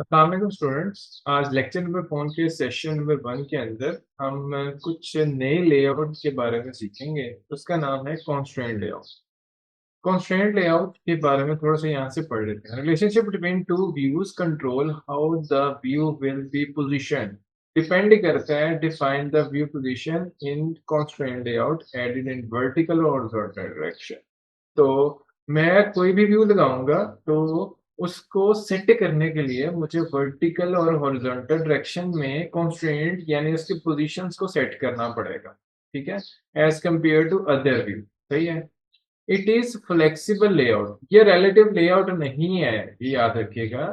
अस्सलाम वालेकुम स्टूडेंट्स। आज लेक्चर नंबर 4 के सेशन नंबर 1 के अंदर हम कुछ नए लेआउट के बारे में सीखेंगे। उसका नाम है कॉन्स्ट्रेंट लेआउट। कॉन्स्ट्रेंट लेआउट के बारे में थोड़ा सा यहाँ से पढ़ लेते हैं। Relationship between two views control how the view will be position. Depend करता है define the view position in constraint layout added in vertical और हॉरिजॉन्टल डायरेक्शन। तो मैं कोई भी व्यू लगाऊंगा तो उसको सेट करने के लिए मुझे वर्टिकल और हॉरिजॉन्टल डायरेक्शन में कंस्ट्रेंट यानी उसकी पोजीशंस को सेट करना पड़ेगा। ठीक है, as compare to other view. सही है। इट इज फ्लेक्सिबल लेआउट, ये रिलेटिव लेआउट नहीं है, ये याद रखिएगा।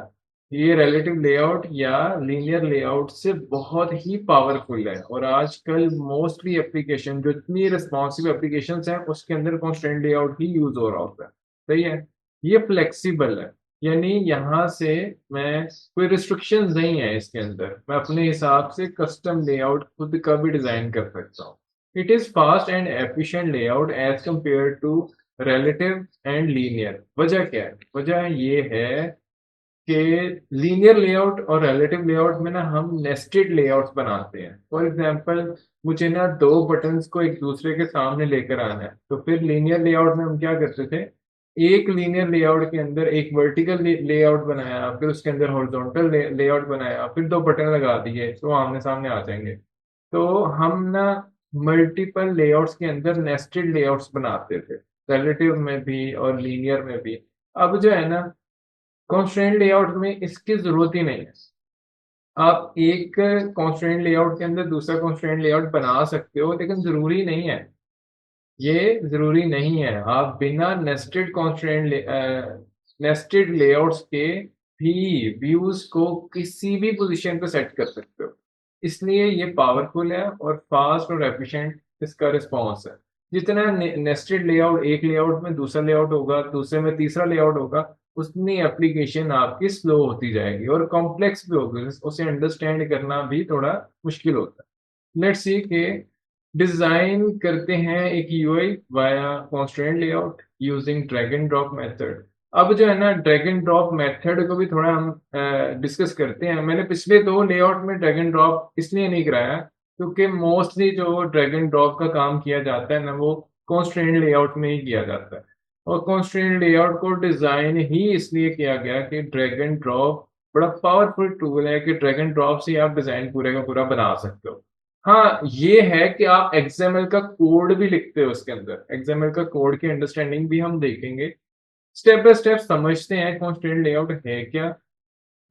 ये रिलेटिव लेआउट या लीनियर लेआउट से बहुत ही पावरफुल है और आजकल मोस्टली एप्लीकेशन जो इतनी रिस्पॉन्सिव एप्लीकेशंस हैं उसके अंदर कॉन्स्टेंट लेआउट ही यूज हो रहा होता है। सही है। ये फ्लेक्सिबल है, यानी यहाँ से मैं कोई रिस्ट्रिक्शन नहीं है इसके अंदर, मैं अपने हिसाब से कस्टम लेआउट खुद का भी डिजाइन कर सकता हूँ। It is fast and efficient layout as compare to relative and linear. वजह क्या है? वजह ये है कि लीनियर लेआउट और रिलेटिव लेआउट में ना हम नेस्टेड लेआउट्स बनाते हैं। फॉर एग्जांपल, मुझे ना दो बटन्स को एक दूसरे के सामने लेकर आना है, तो फिर लीनियर लेआउट में हम क्या करते थे, एक लीनियर लेआउट के अंदर एक वर्टिकल लेआउट बनाया, फिर उसके अंदर हॉरिजॉन्टल लेआउट बनाया, फिर दो बटन लगा दिए तो आमने सामने आ जाएंगे। तो हम ना मल्टीपल लेआउट्स के अंदर नेस्टेड लेआउट्स बनाते थे, रिलेटिव में भी और लीनियर में भी। अब जो है ना, कॉन्स्ट्रेंट लेआउट में इसकी जरूरत ही नहीं है। आप एक कॉन्स्ट्रेंट लेआउट के अंदर दूसरा कॉन्स्ट्रेंट लेआउट बना सकते हो, लेकिन जरूरी नहीं है। ये जरूरी नहीं है, आप बिना नेस्टेड लेआउट्स के भी व्यूज को किसी भी पोजीशन पे सेट कर सकते हो। इसलिए ये पावरफुल है और फास्ट और एफिशिएंट इसका रिस्पॉन्स है। जितना नेस्टेड लेआउट, एक लेआउट में दूसरा लेआउट होगा, दूसरे में तीसरा लेआउट होगा, उतनी एप्लीकेशन आपकी स्लो होती जाएगी और कॉम्प्लेक्स भी होगी, उसे अंडरस्टैंड करना भी थोड़ा मुश्किल होता है। लेट्स सी के डिजाइन करते हैं एक UI via constraint layout using drag and drop method. अब जो है ना, ड्रैग एंड ड्रॉप मेथड को भी थोड़ा हम डिस्कस करते हैं। मैंने पिछले दो लेआउट में ड्रैग एंड ड्रॉप इसलिए नहीं कराया क्योंकि मोस्टली जो ड्रैग एंड ड्रॉप का काम किया जाता है ना, वो कॉन्स्ट्रेंट लेआउट में ही किया जाता है। और कॉन्स्ट्रेंट लेआउट को डिजाइन ही इसलिए किया गया कि ड्रैग एंड ड्रॉप बड़ा पावरफुल टूल है कि ड्रैग एंड ड्रॉप से आप डिजाइन पूरे का पूरा बना सकते हो। हाँ, ये है कि आप एक्सएमएल का कोड भी लिखते हो, उसके अंदर एक्सएमएल का कोड की अंडरस्टैंडिंग भी हम देखेंगे। स्टेप बाय स्टेप समझते हैं कॉन्स्ट्रेंट लेआउट है क्या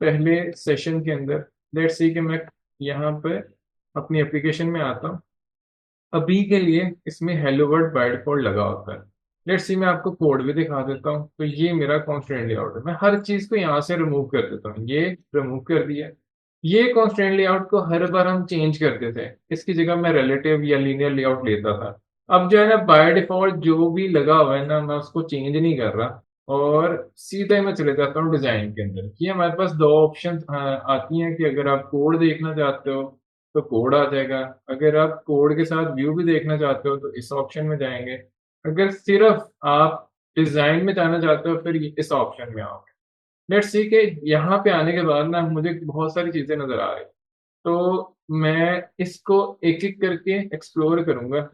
पहले सेशन के अंदर। लेट्स सी कि मैं यहाँ पे अपनी एप्लीकेशन में आता हूँ। अभी के लिए इसमें हेलो वर्ल्ड बाय डिफॉल्ट लगा होता है। लेट्स सी मैं आपको कोड भी दिखा देता हूँ। तो ये मेरा कॉन्स्ट्रेंट लेआउट है, मैं हर चीज को यहाँ से रिमूव कर देता हूँ, ये रिमूव कर दिया। ये कॉन्स्ट्रेंट लेआउट को हर बार हम चेंज करते थे, इसकी जगह मैं रिलेटिव या लीनियर लेआउट लेता था। अब जो है ना, बाय डिफॉल्ट जो भी लगा हुआ है ना, मैं उसको चेंज नहीं कर रहा और सीधा ही मैं चले जाता हूँ डिजाइन के अंदर। ये हमारे पास दो ऑप्शन आती हैं कि अगर आप कोड देखना चाहते हो तो कोड आ जाएगा, अगर आप कोड के साथ व्यू भी देखना चाहते हो तो इस ऑप्शन में जाएंगे, अगर सिर्फ आप डिजाइन में जाना चाहते हो फिर इस ऑप्शन में आओगे। लेट्स सी के यहाँ पे आने के बाद ना मुझे बहुत सारी चीजें नजर आ रही, तो मैं इसको एक एक करके एक्सप्लोर करूंगा।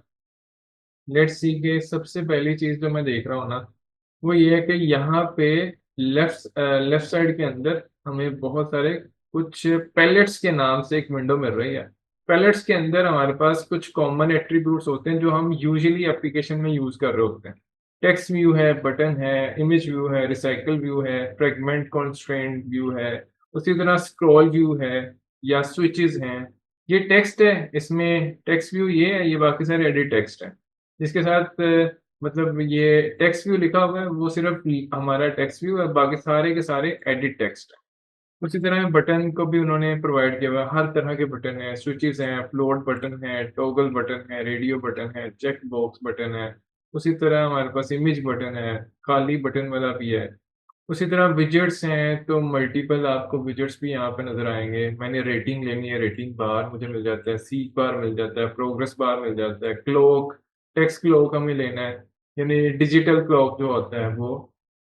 लेट्स सी के सबसे पहली चीज जो मैं देख रहा हूँ ना, वो ये है कि यहाँ पे लेफ्ट साइड के अंदर हमें बहुत सारे कुछ पैलेट्स के नाम से एक विंडो मिल रही है। पैलेट्स के अंदर हमारे पास कुछ कॉमन एट्रीब्यूट्स होते हैं जो हम यूजुअली एप्लीकेशन में यूज कर रहे होते हैं। टेक्स्ट व्यू है, बटन है, इमेज व्यू है, रिसाइकल व्यू है, फ्रेगमेंट कॉन्स्ट्रेंट व्यू है, उसी तरह स्क्रॉल व्यू है या स्विचेस हैं। ये टेक्स्ट है, इसमें टेक्स्ट व्यू ये है, ये बाकी सारे एडिट टेक्स्ट है। जिसके साथ मतलब ये टेक्स्ट व्यू लिखा हुआ है वो सिर्फ हमारा टेक्स्ट व्यू है, बाकी सारे के सारे एडिट टेक्स्ट है। उसी तरह बटन को भी उन्होंने प्रोवाइड किया हुआ है, हर तरह के बटन है, स्विचेस हैं, फ्लोट बटन है, टॉगल बटन है, रेडियो बटन है, चेक बॉक्स बटन है। उसी तरह हमारे पास इमेज बटन है, खाली बटन वाला भी है। उसी तरह विजेट्स हैं, तो मल्टीपल आपको विजेट्स भी यहाँ पे नजर आएंगे। मैंने रेटिंग लेनी है, रेटिंग बार मुझे मिल जाता है, सीक बार मिल जाता है, प्रोग्रेस बार मिल जाता है, क्लॉक, टेक्स्ट क्लॉक हमें लेना है, यानी डिजिटल क्लॉक जो होता है वो,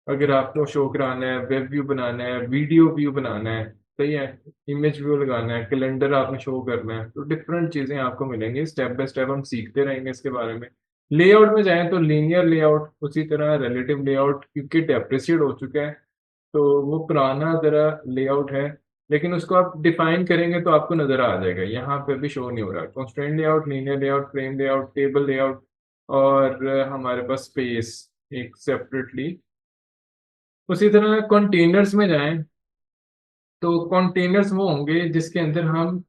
अगर आपको शो कराना है, वेब व्यू बनाना है, वीडियो व्यू बनाना है, सही है, इमेज व्यू लगाना है, कैलेंडर आपने शो करना है, तो डिफरेंट चीज़ें आपको मिलेंगी। स्टेप बाय स्टेप हम सीखते रहेंगे इसके बारे में। लेआउट में जाएँ तो लीनियर लेआउट, उसी तरह रिलेटिव लेआउट क्योंकि डेप्रिसिएट हो चुका है, तो वो पुराना ज़रा लेआउट है, लेकिन उसको आप डिफाइन करेंगे तो आपको नज़र आ जाएगा। यहाँ पे भी शो नहीं हो रहा। Constraint layout, linear layout, frame layout, table layout और हमारे पास स्पेस एक सेपरेटली। उसी तरह कंटेनर्स में जाएँ तो कंटेनर्स वो होंगे जिसके अंदर हम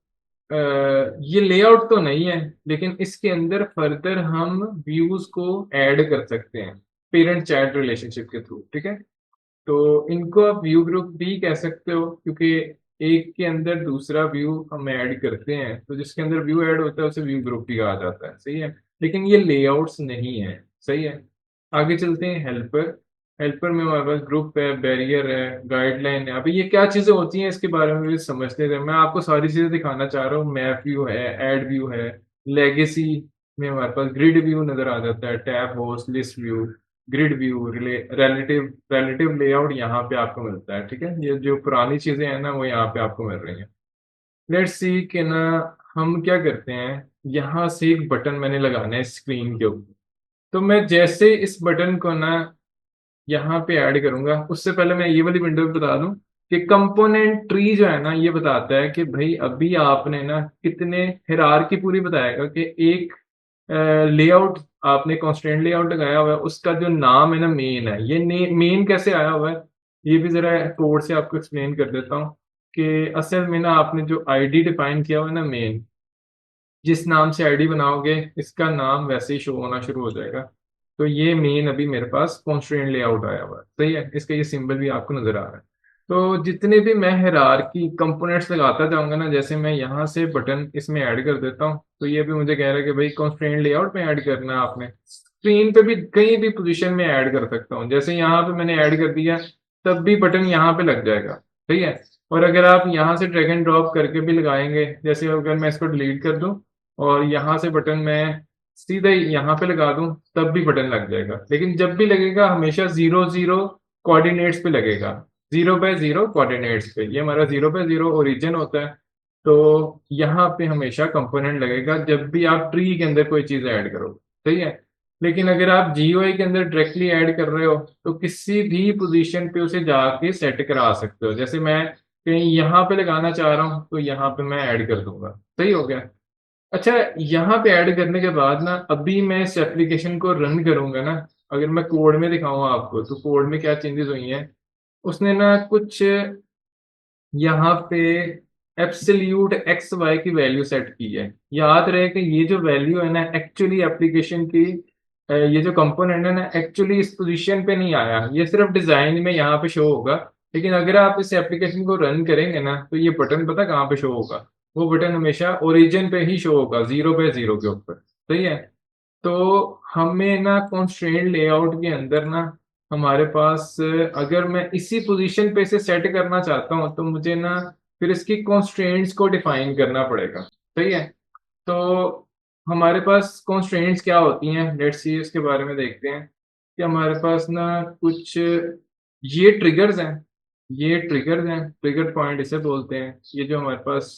अ, ये लेआउट तो नहीं है, लेकिन इसके अंदर फर्दर हम व्यूज़ को ऐड कर सकते हैं, पेरेंट चाइल्ड रिलेशनशिप के थ्रू, ठीक है? तो इनको आप व्यू ग्रुप भी कह सकते हो क्योंकि एक के अंदर दूसरा व्यू हम ऐड करते हैं, तो जिसके अंदर व्यू ऐड होता है उसे व्यू ग्रुप भी कहा जाता है, सही है? लेकिन ये लेआउट्स नहीं है, सही है? आगे चलते हैं हेल्पर। हेल्पर में हमारे पास ग्रुप है, बैरियर है, गाइडलाइन है। अभी ये क्या चीज़ें होती हैं इसके बारे में भी समझते थे। मैं आपको सारी चीज़ें दिखाना चाह रहा हूँ। मैप व्यू है, ऐड व्यू है, लेगेसी में हमारे पास ग्रिड व्यू नज़र आ जाता है, tab host, list view, grid view, relative relative layout यहाँ पे आपको मिलता है, ठीक है? ये जो पुरानी चीज़ें हैं ना, वो यहाँ पे आपको मिल रही हैं। लेट्स सी कि ना हम क्या करते हैं, यहाँ से एक बटन मैंने लगाना है स्क्रीन के ऊपर। तो मैं जैसे इस बटन को ना यहाँ पे ऐड करूँगा, उससे पहले मैं ये वाली विंडो भी बता दूँ कि कंपोनेंट ट्री जो है ना, ये बताता है कि भई अभी आपने ना कितने हायरार्की पूरी बताएगा कि एक लेआउट आपने कंस्ट्रेंट लेआउट लगाया हुआ है, उसका जो नाम है ना मेन है। ये ने मेन कैसे आया हुआ है, ये भी ज़रा कोड से आपको एक्सप्लेन कर देता हूँ कि असल में ना आपने जो आईडी डिफाइन किया हुआ है ना मेन, जिस नाम से आईडी बनाओगे, इसका नाम वैसे ही शो होना शुरू हो जाएगा। तो ये मेन अभी मेरे पास कंस्ट्रेंट लेआउट आया हुआ है, सही है? इसका ये सिंबल भी आपको नज़र आ रहा है। तो जितने भी मैं हायरार्की कंपोनेंट्स लगाता जाऊँगा ना, जैसे मैं यहाँ से बटन इसमें ऐड कर देता हूँ, तो ये भी मुझे कह रहा है कि भई कंस्ट्रेंट लेआउट में ऐड करना है आपने। स्क्रीन पे भी कहीं भी पोज़ीशन में ऐड कर सकता हूँ। जैसे यहाँ पे मैंने ऐड कर दिया, तब भी बटन यहाँ पे लग जाएगा, सही है? और अगर आप यहाँ से ड्रैग एंड ड्रॉप करके भी लगाएँगे, जैसे अगर मैं इसको डिलीट कर दूँ और यहाँ से बटन मैं सीधा ही यहाँ पे लगा दूँ, तब भी बटन लग जाएगा। लेकिन जब भी लगेगा हमेशा 0-0 कोऑर्डिनेट्स पे लगेगा। 0 बाय 0 कोऑर्डिनेट्स पे। ये हमारा 0 बाय 0 ओरिजिन होता है। तो यहाँ पे हमेशा कंपोनेंट लगेगा जब भी आप ट्री के अंदर कोई चीज़ ऐड करो, सही है? लेकिन अगर आप जीयूआई के अंदर डायरेक्टली ऐड कर रहे हो, तो किसी भी पोज़ीशन पे उसे जाके सेट करा सकते हो। जैसे मैं कहीं यहाँ पे लगाना चाह रहा हूँ, तो यहाँ पे मैं ऐड कर दूँगा। सही हो गया? अच्छा, यहाँ पे ऐड करने के बाद ना अभी मैं इस एप्लीकेशन को रन करूँगा ना, अगर मैं कोड में दिखाऊँ आपको, तो कोड में क्या चेंजेस हुई हैं, उसने ना कुछ यहाँ पे एब्सोल्यूट एक्स वाई की वैल्यू सेट की है। याद रहे कि ये जो वैल्यू है ना एक्चुअली एप्लीकेशन की ये जो कंपोनेंट है ना एक्चुअली इस पोजीशन पे नहीं आया, ये सिर्फ डिज़ाइन में यहाँ पे शो होगा। लेकिन अगर आप इस एप्लीकेशन को रन करेंगे ना, तो ये बटन पता कहाँ पे शो होगा? वो बटन हमेशा ओरिजिन पे ही शो होगा, 0 बाय 0 के ऊपर, सही है? तो हमें ना कंस्ट्रेंट लेआउट के अंदर ना हमारे पास अगर मैं इसी पोजीशन पे इसे सेट करना चाहता हूँ, तो मुझे ना फिर इसकी कंस्ट्रेंट्स को डिफाइन करना पड़ेगा, सही है? तो हमारे पास कंस्ट्रेंट्स क्या होती हैं? लेट्स सी इसके बारे में देखते हैं कि हमारे पास ना कुछ ये ट्रिगर्स हैं, ट्रिगर पॉइंट इसे बोलते हैं। ये जो हमारे पास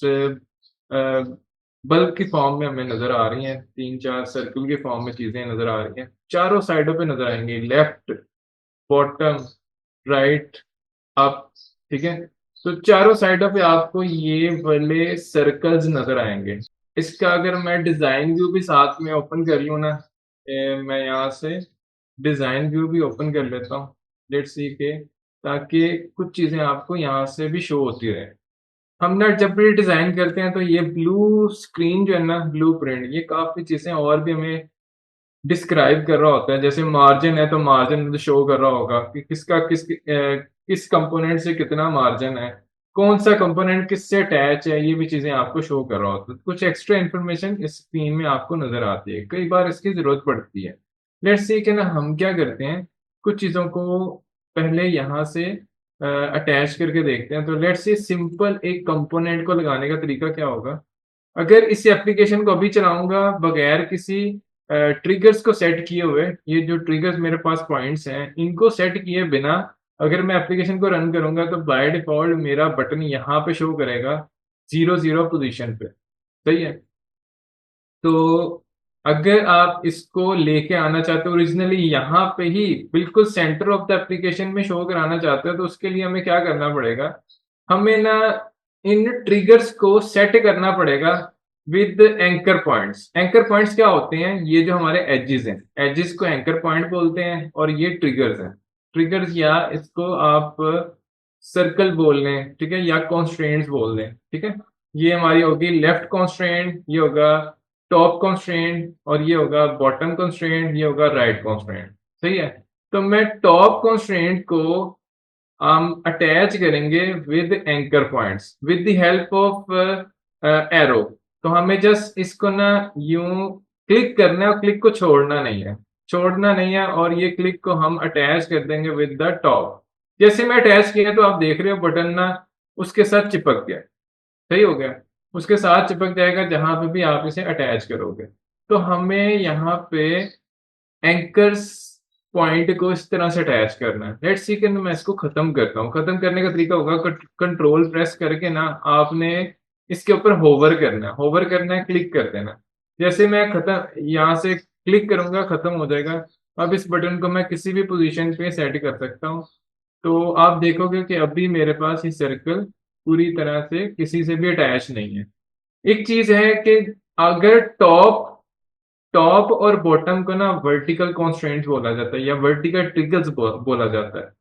बल्ब की फॉर्म में हमें नज़र आ रही हैं, 3-4 सर्कल के फॉर्म में चीज़ें नज़र आ रही हैं। चारों साइडों पे नज़र आएँगी, लेफ्ट, बॉटम, राइट, अप, ठीक है? तो चारों साइडों पे आपको ये वाले सर्कल्स नज़र आएँगे। इसका अगर मैं डिज़ाइन व्यू भी साथ में ओपन कर लूँ ना, मैं यहाँ से डिज़ाइन व्यू भी ओपन कर लेता हूँ। लेट्स सी के ताकि कुछ चीज़ें आपको यहाँ से भी शो होती रहें। हम ना जब भी डिज़ाइन करते हैं तो ये ब्लू स्क्रीन जो है ना, ब्लूप्रिंट, ये काफ़ी चीज़ें और भी हमें डिस्क्राइब कर रहा होता है। जैसे मार्जिन है तो मार्जिन मुझे शो कर रहा होगा कि किस कंपोनेंट से कितना मार्जिन है, कौन-सा कंपोनेंट किससे अटैच है, ये भी चीज़ें आपको शो कर रहा होता है। कुछ एक्स्ट्रा इन्फॉर्मेशन इस स्क्रीन में आपको नज़र आती है। कई बार इसकी ज़रूरत पड़ती है। लेट्स से कि ना हम क्या करते हैं, कुछ चीज़ों को पहले यहाँ से अटैच करके देखते हैं। तो लेट्स से सिंपल एक कंपोनेंट को लगाने का तरीका क्या होगा? अगर इस एप्लीकेशन को अभी चलाऊँगा बगैर किसी ट्रिगर्स को सेट किए हुए, ये जो ट्रिगर्स मेरे पास पॉइंट्स हैं, इनको सेट किए बिना अगर मैं एप्लीकेशन को रन करूंगा तो बाय डिफॉल्ट मेरा बटन यहाँ पे शो करेगा 0 0 पोजीशन पे। सही है। तो अगर आप इसको लेके आना चाहते हो ओरिजिनली यहाँ पे ही बिल्कुल सेंटर ऑफ द एप्लीकेशन में शो कराना चाहते हो, तो उसके लिए हमें क्या करना पड़ेगा, हमें ना इन ट्रिगर्स को सेट करना पड़ेगा with anchor points. Anchor points क्या होते हैं, ये जो हमारे एजेस हैं, एजेस को एंकर पॉइंट बोलते हैं, और ये ट्रिगर्स हैं। ट्रिगर्स या इसको आप सर्कल बोल लें, ठीक है, या कॉन्स्ट्रेंट्स बोल लें, ठीक है। ये हमारी होगी लेफ्ट कॉन्स्ट्रेंट, ये होगा टॉप कॉन्स्ट्रेंट, और ये होगा बॉटम कॉन्स्ट्रेंट, ये होगा राइट कॉन्स्ट्रेंट। सही है। तो मैं टॉप कॉन्स्ट्रेंट को हम अटैच करेंगे with anchor points with the help of arrow. तो हमें जस्ट इसको ना यूं क्लिक करना है और क्लिक को छोड़ना नहीं है, छोड़ना नहीं है, और ये क्लिक को हम अटैच कर देंगे विद द टॉप। जैसे मैं अटैच किया तो आप देख रहे हो बटन ना उसके साथ चिपक गया। सही हो गया। उसके साथ चिपक जाएगा जहां पे भी आप इसे अटैच करोगे। तो हमें यहाँ पे एंकर्स पॉइंट को इस तरह से अटैच करना है। लेट्स सी कि मैं इसको खत्म करता हूँ। खत्म करने का तरीका होगा कंट्रोल प्रेस करके ना आपने इसके ऊपर होवर करना है, होवर करना है, क्लिक कर देना। जैसे मैं खत्म यहाँ से क्लिक करूंगा खत्म हो जाएगा। अब इस बटन को मैं किसी भी पोजीशन पे सेट कर सकता हूँ। तो आप देखोगे कि अभी मेरे पास ये सर्कल पूरी तरह से किसी से भी अटैच नहीं है। एक चीज है कि अगर टॉप टॉप और बॉटम को ना वर्टिकल कॉन्स्ट्रेंट्स बोला जाता है या वर्टिकल ट्रिगर्स बोला जाता है।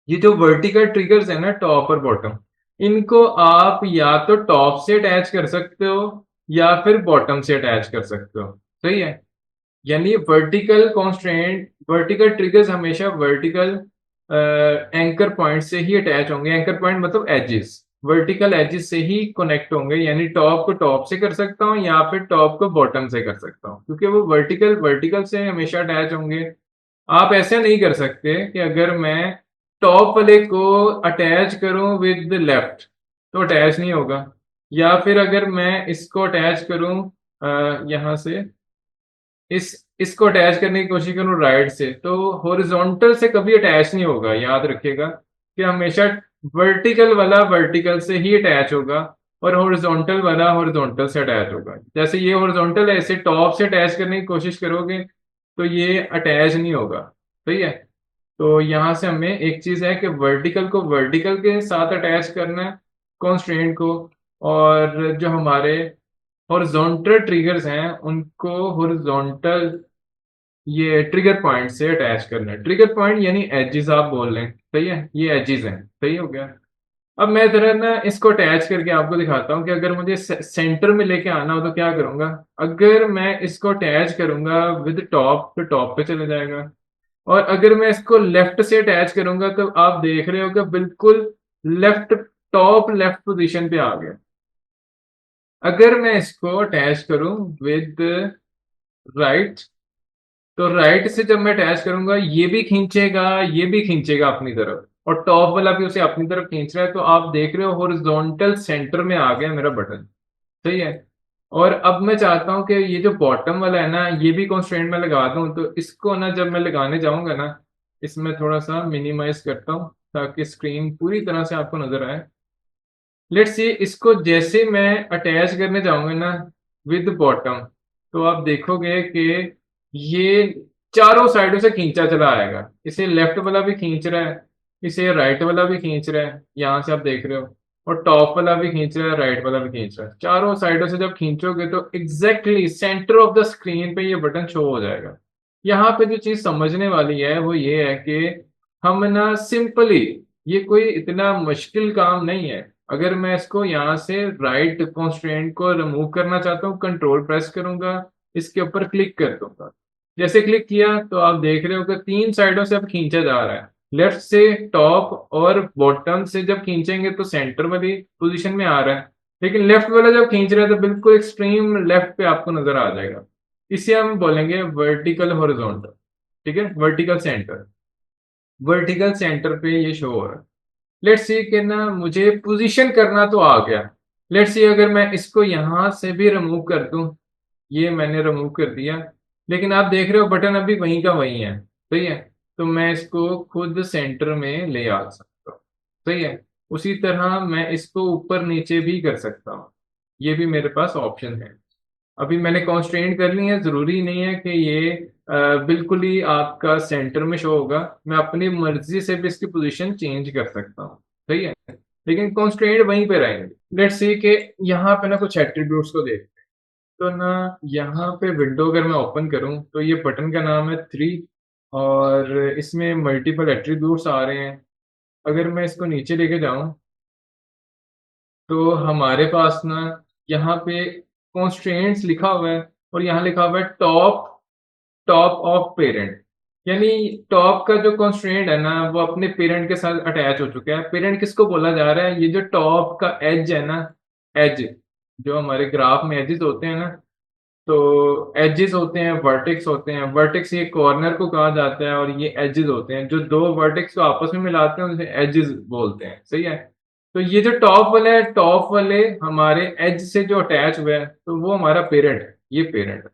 ये जो वर्टिकल ट्रिगर्स है ना टॉप और बॉटम, इनको आप या तो टॉप से अटैच कर सकते हो या फिर बॉटम से अटैच कर सकते हो। सही है। यानी वर्टिकल कॉन्स्ट्रेंट, वर्टिकल ट्रिगर्स हमेशा वर्टिकल एंकर पॉइंट से ही अटैच होंगे। एंकर पॉइंट मतलब एजेस, वर्टिकल एजेस से ही कनेक्ट होंगे। यानी टॉप को टॉप से कर सकता हूँ या फिर टॉप को बॉटम से कर सकता हूँ, क्योंकि वो वर्टिकल वर्टिकल से हमेशा अटैच होंगे। आप ऐसा नहीं कर सकते कि अगर मैं टॉप वाले को अटैच करूं विद लेफ्ट तो अटैच नहीं होगा, या फिर अगर मैं इसको अटैच करूं यहां से इस इसको अटैच करने की कोशिश करूं राइट से, तो हॉरिजॉन्टल से कभी अटैच नहीं होगा। याद रखिएगा कि हमेशा वर्टिकल वाला वर्टिकल से ही अटैच होगा और हॉरिजॉन्टल वाला हॉरिजॉन्टल से अटैच होगा। जैसे ये हॉरिजॉन्टल है, इसे टॉप से अटैच करने की कोशिश करोगे तो ये अटैच नहीं होगा। सही है। तो यहाँ से हमें एक चीज है कि वर्टिकल को वर्टिकल के साथ अटैच करना है कॉन्स्ट्रेंट को, और जो हमारे हॉरिजॉन्टल ट्रिगर्स हैं उनको हॉरिजॉन्टल ये ट्रिगर पॉइंट से अटैच करना है। ट्रिगर पॉइंट यानी एजेस आप बोल रहे हैं। सही है, ये एजेस हैं। सही हो गया। अब मैं जरा ना इसको अटैच करके आपको दिखाता हूँ कि अगर मुझे सेंटर में लेके आना हो तो क्या करूंगा। अगर मैं इसको अटैच करूंगा विद टॉप तो टॉप पे चले जाएगा, और अगर मैं इसको लेफ्ट से अटैच करूंगा तो आप देख रहे हो कि बिल्कुल लेफ्ट, टॉप लेफ्ट पोजीशन पे आ गया। अगर मैं इसको अटैच करूं विद राइट, तो राइट से जब मैं अटैच करूंगा ये भी खींचेगा, ये भी खींचेगा अपनी तरफ, और टॉप वाला भी उसे अपनी तरफ खींच रहा है। तो आप देख रहे हो हॉरिजॉन्टल सेंटर में आ गया मेरा बटन। सही है। और अब मैं चाहता हूं कि ये जो बॉटम वाला है ना ये भी कॉन्स्ट्रेंट में लगा दूं, तो इसको ना जब मैं लगाने जाऊंगा ना, इसमें थोड़ा सा मिनिमाइज करता हूं ताकि स्क्रीन पूरी तरह से आपको नजर आए। लेट्स सी इसको जैसे मैं अटैच करने जाऊंगा ना विद बॉटम, तो आप देखोगे कि ये चारों साइडों से खींचा चला आएगा। इसे लेफ्ट वाला भी खींच रहा है, इसे राइट वाला भी खींच रहा है, यहां से आप देख रहे हो, और टॉप वाला भी खींच रहा है, राइट वाला भी खींच रहा है। चारों साइडों से जब खींचोगे तो exactly centre of the screen पे ये बटन शो हो जाएगा। यहाँ पे जो चीज समझने वाली है वो ये है कि हम ना सिंपली, ये कोई इतना मुश्किल काम नहीं है। अगर मैं इसको यहाँ से राइट कॉन्स्ट्रेंट को रिमूव करना चाहता हूँ, कंट्रोल प्रेस करूंगा, इसके ऊपर क्लिक कर दूंगा। जैसे क्लिक किया तो आप देख रहे हो कि तीन साइडों से अब खींचा जा रहा है। लेफ्ट से टॉप और बॉटम से जब खींचेंगे तो सेंटर वाली पोजीशन में आ रहा है, लेकिन लेफ्ट वाला जब खींच रहा है तो बिल्कुल एक्सट्रीम लेफ्ट पे आपको नजर आ जाएगा। इसे हम बोलेंगे वर्टिकल हॉरिजॉन्टल। ठीक है, वर्टिकल सेंटर, वर्टिकल सेंटर पे ये शो हो रहा है। लेट्स सी कि ना मुझे पोजीशन करना तो आ गया। लेट्स सी अगर मैं इसको यहां से भी रिमूव कर दूं, ये मैंने रिमूव कर दिया, लेकिन आप देख रहे हो बटन अभी वहीं का वहीं है। सही है। तो मैं इसको खुद सेंटर में ले आ सकता हूँ। सही है। उसी तरह मैं इसको ऊपर नीचे भी कर सकता हूँ। ये भी मेरे पास ऑप्शन है। अभी मैंने कॉन्स्ट्रेंट कर ली है, जरूरी नहीं है कि ये बिल्कुल ही आपका सेंटर में शो होगा। मैं अपनी मर्जी से भी इसकी पोजीशन चेंज कर सकता हूँ। सही है। लेकिन कॉन्स्ट्रेंट वहीं पे रहेंगे। लेट्स सी कि यहाँ पे ना कुछ एट्रीब्यूट्स को देख, तो ना यहाँ पे विंडो अगर मैं ओपन करूँ तो ये बटन का नाम है 3 और इसमें मल्टीपल एट्रीब्यूट्स आ रहे हैं। अगर मैं इसको नीचे लेके जाऊँ तो हमारे पास ना यहाँ पे कॉन्स्ट्रेंट्स लिखा हुआ है और यहाँ लिखा हुआ है टॉप टॉप ऑफ पेरेंट। यानी टॉप का जो कॉन्स्ट्रेंट है ना वो अपने पेरेंट के साथ अटैच हो चुका है। पेरेंट किसको बोला जा रहा है? ये जो टॉप का एज है ना, एज जो हमारे ग्राफ में एजेस होते हैं ना, तो एजेस होते हैं, वर्टेक्स होते हैं। वर्टेक्स ये कॉर्नर को कहा जाता है और ये एजेस होते हैं जो दो वर्टेक्स को आपस में मिलाते हैं, उसे एजेस बोलते हैं। सही है। तो ये जो टॉप वाला है, टॉप वाले हमारे एज से जो अटैच हुआ है तो वो हमारा पेरेंट है। ये पेरेंट है,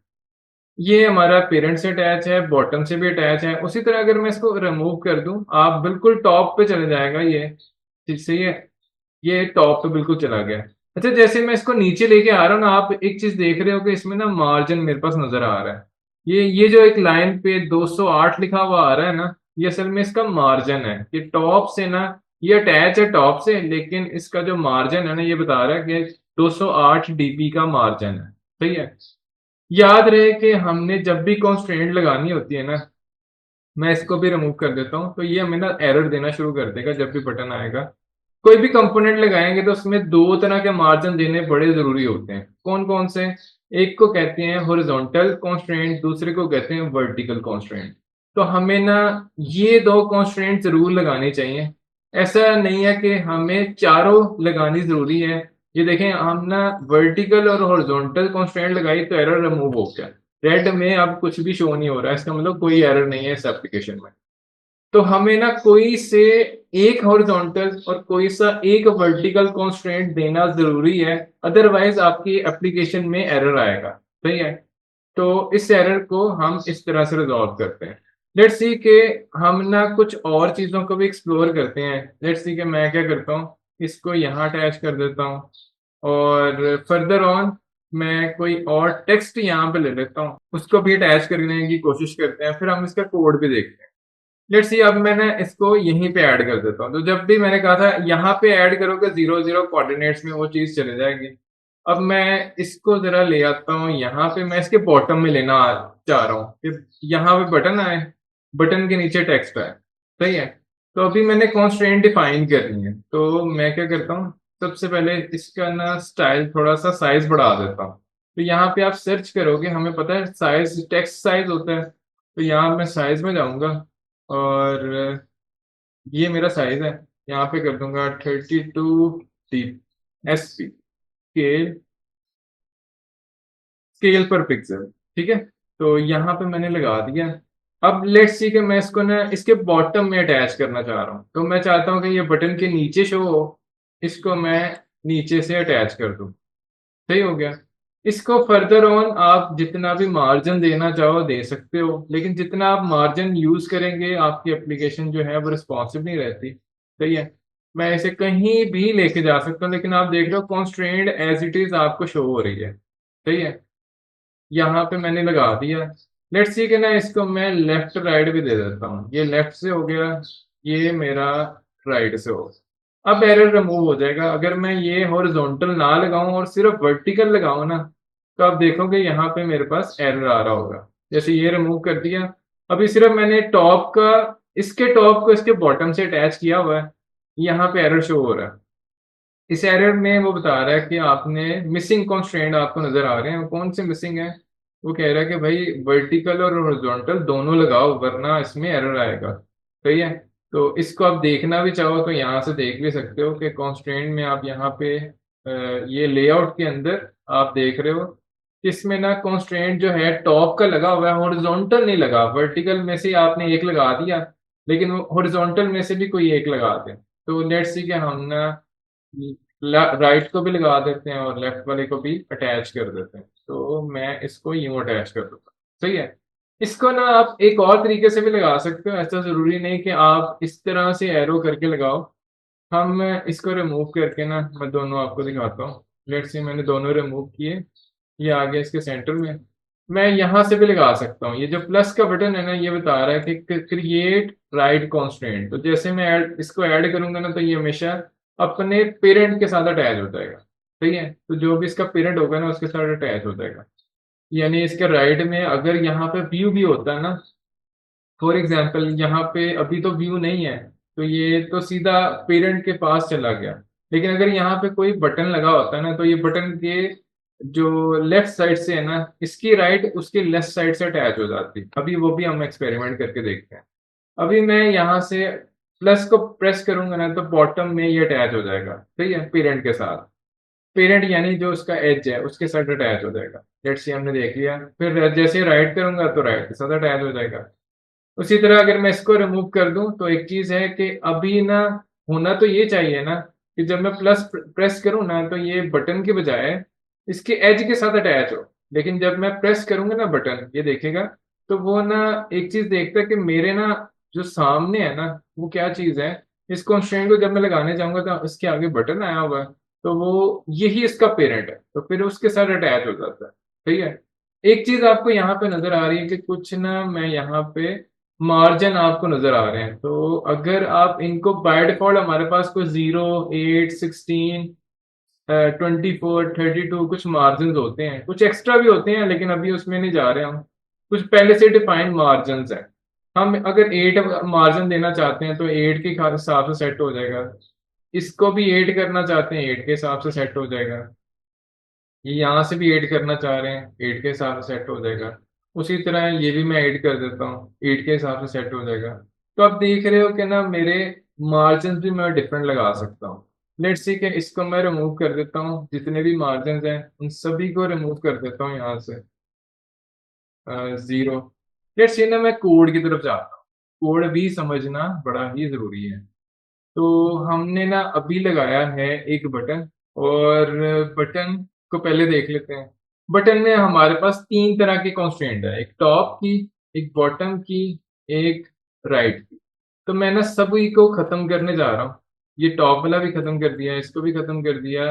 ये हमारा पेरेंट से अटैच है, बॉटम से भी अटैच है। उसी तरह अगर मैं इसको रिमूव कर दूं, आप बिल्कुल टॉप पे चले जाएगा ये। ठीक, सही है। ये टॉप पे बिल्कुल चला गया। अच्छा, जैसे मैं इसको नीचे लेके आ रहा हूँ ना, आप एक चीज देख रहे हो कि इसमें ना मार्जिन मेरे पास नजर आ रहा है। ये जो एक लाइन पे 208 लिखा हुआ आ रहा है ना, ये असल में इसका मार्जिन है। ये टॉप से ना, ये अटैच है टॉप से, लेकिन इसका जो मार्जिन है ना, ये बता रहा है कि 208 डीपी का मार्जिन है। सही है। याद रहे कि हमने जब भी कॉन्स्ट्रेंट लगानी होती है ना, मैं इसको भी रिमूव कर देता हूँ तो ये हमें ना एरर देना शुरू कर देगा जब भी बटन आएगा। कोई भी कंपोनेंट लगाएंगे तो उसमें दो तरह के मार्जिन देने बड़े जरूरी होते हैं। कौन कौन से? एक को कहते हैं हॉरिजॉन्टल कॉन्स्ट्रेंट, दूसरे को कहते हैं वर्टिकल कॉन्स्ट्रेंट। तो हमें ना ये दो कॉन्स्ट्रेंट जरूर लगानी चाहिए। ऐसा नहीं है कि हमें चारों लगानी जरूरी है। ये देखें, हम ना वर्टिकल और हॉरिजॉन्टल कॉन्स्ट्रेंट लगाई तो एरर रिमूव हो गया। रेड में अब कुछ भी शो नहीं हो रहा है, इसका मतलब कोई एरर नहीं है इस एप्लीकेशन में। तो हमें ना कोई से एक हॉरिजॉन्टल और कोई सा एक वर्टिकल कॉन्स्ट्रेंट देना जरूरी है, अदरवाइज आपकी एप्लीकेशन में एरर आएगा। सही है। तो इस एरर को हम इस तरह से रिजॉल्व करते हैं। लेट्स सी के हम ना कुछ और चीजों को भी एक्सप्लोर करते हैं। लेट्स सी के मैं क्या करता हूँ, इसको यहाँ अटैच कर देता हूँ और फर्दर ऑन मैं कोई और टेक्स्ट यहाँ पे ले लेता हूँ, उसको भी अटैच करने की कोशिश करते हैं, फिर हम इसका कोड भी देखते हैं। लेट्स सी अब मैंने इसको यहीं पे ऐड कर देता हूँ। तो जब भी मैंने कहा था यहाँ पे ऐड करोगे 0 0 कोऑर्डिनेट्स में वो चीज चले जाएगी। अब मैं इसको जरा ले आता हूँ यहाँ पे, मैं इसके बॉटम में लेना चाह रहा हूँ कि यहाँ पे बटन आए, बटन के नीचे टेक्स्ट आए। सही है। तो अभी मैंने कॉन्स्ट्रेंट डिफाइन करनी है, तो मैं क्या करता हूँ, सबसे पहले इसका ना स्टाइल थोड़ा सा साइज बढ़ा देता हूँ। तो यहाँ पे आप सर्च करोगे, हमें पता है साइज टेक्स्ट साइज होता है। तो यहाँ मैं साइज में जाऊंगा और ये मेरा साइज है। यहाँ पे कर दूंगा 32 D S P, scale scale पर पिक्सल। ठीक है। तो यहाँ पे मैंने लगा दिया। अब लेट्स सी कि मैं इसको ना इसके बॉटम में अटैच करना चाह रहा हूँ, तो मैं चाहता हूँ कि ये बटन के नीचे शो हो। इसको मैं नीचे से अटैच कर दूँ। सही हो गया। इसको फर्दर ऑन आप जितना भी मार्जिन देना चाहो दे सकते हो, लेकिन जितना आप मार्जिन यूज करेंगे आपकी एप्लीकेशन जो है वो रिस्पॉन्सिव नहीं रहती। सही है। मैं इसे कहीं भी लेके जा सकता हूँ, लेकिन आप देख रहे हो कॉन्स्ट्रेंट एज इट इज आपको शो हो रही है। सही है। यहाँ पे मैंने लगा दिया। लेट्स सी कि ना इसको मैं लेफ्ट राइट भी दे देता हूँ। ये लेफ्ट से हो गया, ये मेरा राइट से हो गया। अब एरर रिमूव हो जाएगा। अगर मैं ये हॉरिजॉन्टल ना लगाऊं और सिर्फ वर्टिकल लगाऊं ना, तो आप देखोगे यहाँ पे मेरे पास एरर आ रहा होगा। जैसे ये रिमूव कर दिया, अभी सिर्फ मैंने टॉप का, इसके टॉप को इसके बॉटम से अटैच किया हुआ है, यहाँ पे एरर शो हो रहा है। इस एरर में वो बता रहा है कि आपने मिसिंग कॉन्स्ट्रेंट आपको नजर आ रहे हैं। वो कौन से मिसिंग है? वो कह रहा है कि भाई वर्टिकल और हॉरिजॉन्टल दोनों लगाओ वरना इसमें एरर आएगा। सही है। तो इसको आप देखना भी चाहो तो यहाँ से देख भी सकते हो कि कॉन्स्ट्रेंट में आप यहाँ पे ये लेआउट के अंदर आप देख रहे हो, इसमें ना कॉन्स्ट्रेंट जो है टॉप का लगा हुआ है, हॉरिजॉन्टल नहीं लगा। वर्टिकल में से आपने एक लगा दिया, लेकिन हॉरिजॉन्टल में से भी कोई एक लगा दे। तो लेट्स सी कि हम ना राइट को भी लगा देते हैं और लेफ्ट वाले को भी अटैच कर देते हैं। तो मैं इसको यूं अटैच कर दूंगा। सही है। इसको ना आप एक और तरीके से भी लगा सकते हो, ऐसा ज़रूरी नहीं कि आप इस तरह से एरो करके लगाओ। हम इसको रिमूव करके ना मैं दोनों आपको दिखाता हूँ। लेट्स से मैंने दोनों रिमूव किए, ये आ गया इसके सेंटर में। मैं यहाँ से भी लगा सकता हूँ। ये जो प्लस का बटन है ना, ये बता रहा है कि क्रिएट राइट कॉन्स्ट्रेंट। तो जैसे मैं इसको ऐड करूंगा ना, तो ये हमेशा अपने पेरेंट के साथ अटैच हो जाएगा। ठीक है, तो जो भी इसका पेरेंट होगा ना, उसके साथ अटैच हो जाएगा। यानी इसके राइट में अगर यहाँ पे व्यू भी होता है ना, फॉर एग्जाम्पल यहाँ पे अभी तो व्यू नहीं है, तो ये तो सीधा पेरेंट के पास चला गया। लेकिन अगर यहाँ पे कोई बटन लगा होता है ना, तो ये बटन के जो लेफ्ट साइड से है ना, इसकी राइट उसके लेफ्ट साइड से अटैच हो जाती है। अभी वो भी हम एक्सपेरिमेंट करके देखते हैं। अभी मैं यहाँ से प्लस को प्रेस करूंगा ना, तो बॉटम में ये अटैच हो जाएगा, ठीक है, पेरेंट के साथ। पेरेंट यानी जो उसका एज है उसके साथ अटैच हो जाएगा। लेट्स सी हमने देख लिया। फिर जैसे राइट करूंगा तो राइट के साथ अटैच हो जाएगा। उसी तरह अगर मैं इसको रिमूव कर दूं, तो एक चीज है कि अभी ना होना तो ये चाहिए ना कि जब मैं प्लस प्रेस करूं ना, तो ये बटन के बजाय इसके एज के साथ अटैच हो। लेकिन जब मैं प्रेस करूंगा ना बटन, ये देखेगा, तो वो ना एक चीज देखता है कि मेरे ना जो सामने है ना, वो क्या चीज है। इस कॉन्स्ट्रेंट को जब मैं लगाने जाऊंगा तो इसके आगे बटन आया हुआ है, तो वो यही इसका पेरेंट है, तो फिर उसके साथ अटैच हो जाता है। ठीक है। एक चीज आपको यहाँ पे नजर आ रही है कि कुछ ना मैं यहाँ पे मार्जिन आपको नजर आ रहे हैं। तो अगर आप इनको बाय डिफॉल्ट, हमारे पास कोई 0, 8, 16, 24, 32 कुछ मार्जिन होते हैं, कुछ एक्स्ट्रा भी होते हैं, लेकिन अभी उसमें नहीं जा रहे हम। कुछ पहले से डिफाइंड मार्जिन है। हम अगर 8 मार्जिन देना चाहते हैं, तो 8 के हिसाब से सेट हो जाएगा। इसको भी 8 करना चाहते हैं, 8 के हिसाब से सेट हो जाएगा। ये यहाँ से भी ऐड करना चाह रहे हैं, 8 के हिसाब से सेट हो जाएगा। उसी तरह ये भी मैं ऐड कर देता हूँ, 8 के हिसाब से सेट हो जाएगा। तो आप देख रहे हो कि ना मेरे मार्जिन भी मैं डिफरेंट लगा सकता हूँ। लेट्स सी कि इसको मैं रिमूव कर देता हूँ, जितने भी मार्जिन हैं उन सभी को रिमूव कर देता हूँ यहाँ से। 0। लेट्स सी ना मैं कोड की तरफ जाता हूँ। कोड भी समझना बड़ा ही जरूरी है। तो हमने ना अभी लगाया है एक बटन, और बटन को पहले देख लेते हैं। बटन में हमारे पास 3 तरह की कॉन्स्ट्रेंट है, एक टॉप की, एक बॉटम की, एक राइट की। तो मैं ना सभी को खत्म करने जा रहा हूँ। ये टॉप वाला भी खत्म कर दिया, इसको भी खत्म कर दिया,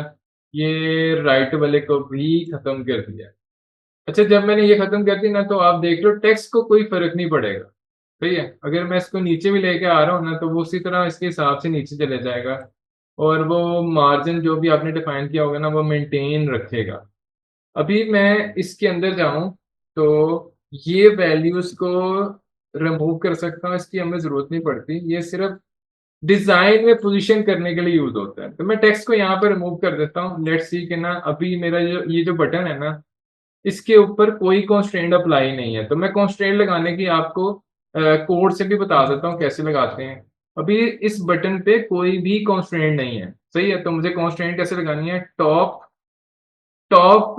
ये राइट वाले को भी खत्म कर दिया। अच्छा, जब मैंने ये खत्म कर दी ना, तो आप देख लो टेक्स्ट को कोई फर्क नहीं पड़ेगा। सही है। अगर मैं इसको नीचे भी लेके आ रहा हूँ ना, तो वो उसी तरह इसके हिसाब से नीचे चले जाएगा, और वो मार्जिन जो भी आपने डिफाइन किया होगा ना, वो मेंटेन रखेगा। अभी मैं इसके अंदर जाऊं, तो ये वैल्यूज को रिमूव कर सकता हूँ, इसकी हमें जरूरत नहीं पड़ती। ये सिर्फ डिजाइन में पोजीशन करने के लिए यूज होता है। तो मैं टेक्स्ट को यहाँ पे रिमूव कर देता हूँ। लेट्स सी कि ना अभी मेरा जो ये जो बटन है ना, इसके ऊपर कोई कॉन्स्ट्रेंट अप्लाई नहीं है। तो मैं कॉन्स्ट्रेंट लगाने की आपको कोड से भी बता देता हूँ कैसे लगाते हैं। अभी इस बटन पे कोई भी कॉन्स्ट्रेंट नहीं है, सही है। तो मुझे कॉन्स्ट्रेंट कैसे लगानी है, टॉप, टॉप,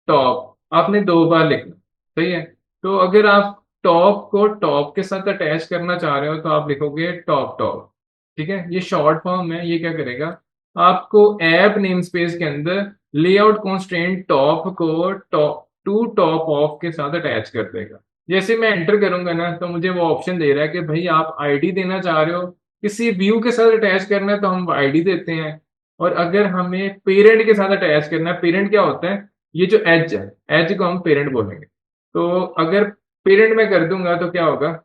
टॉप, आपने 2 बार लिखना। सही है। तो अगर आप टॉप को टॉप के साथ अटैच करना चाह रहे हो, तो आप लिखोगे टॉप टॉप। ठीक है, ये शॉर्ट फॉर्म है। ये क्या करेगा, आपको ऐप नेम स्पेस के अंदर लेआउट कॉन्स्ट्रेंट टॉप को टॉप टू टॉप ऑफ के साथ अटैच कर देगा। जैसे मैं एंटर करूंगा ना, तो मुझे वो ऑप्शन दे रहा है कि भाई आप आईडी देना चाह रहे हो, किसी व्यू के साथ अटैच करना है तो हम आईडी देते हैं। और अगर हमें पेरेंट के साथ अटैच करना है, पेरेंट क्या होता है, ये जो एज है, एज को हम पेरेंट बोलेंगे। तो अगर पेरेंट में कर दूंगा तो क्या होगा,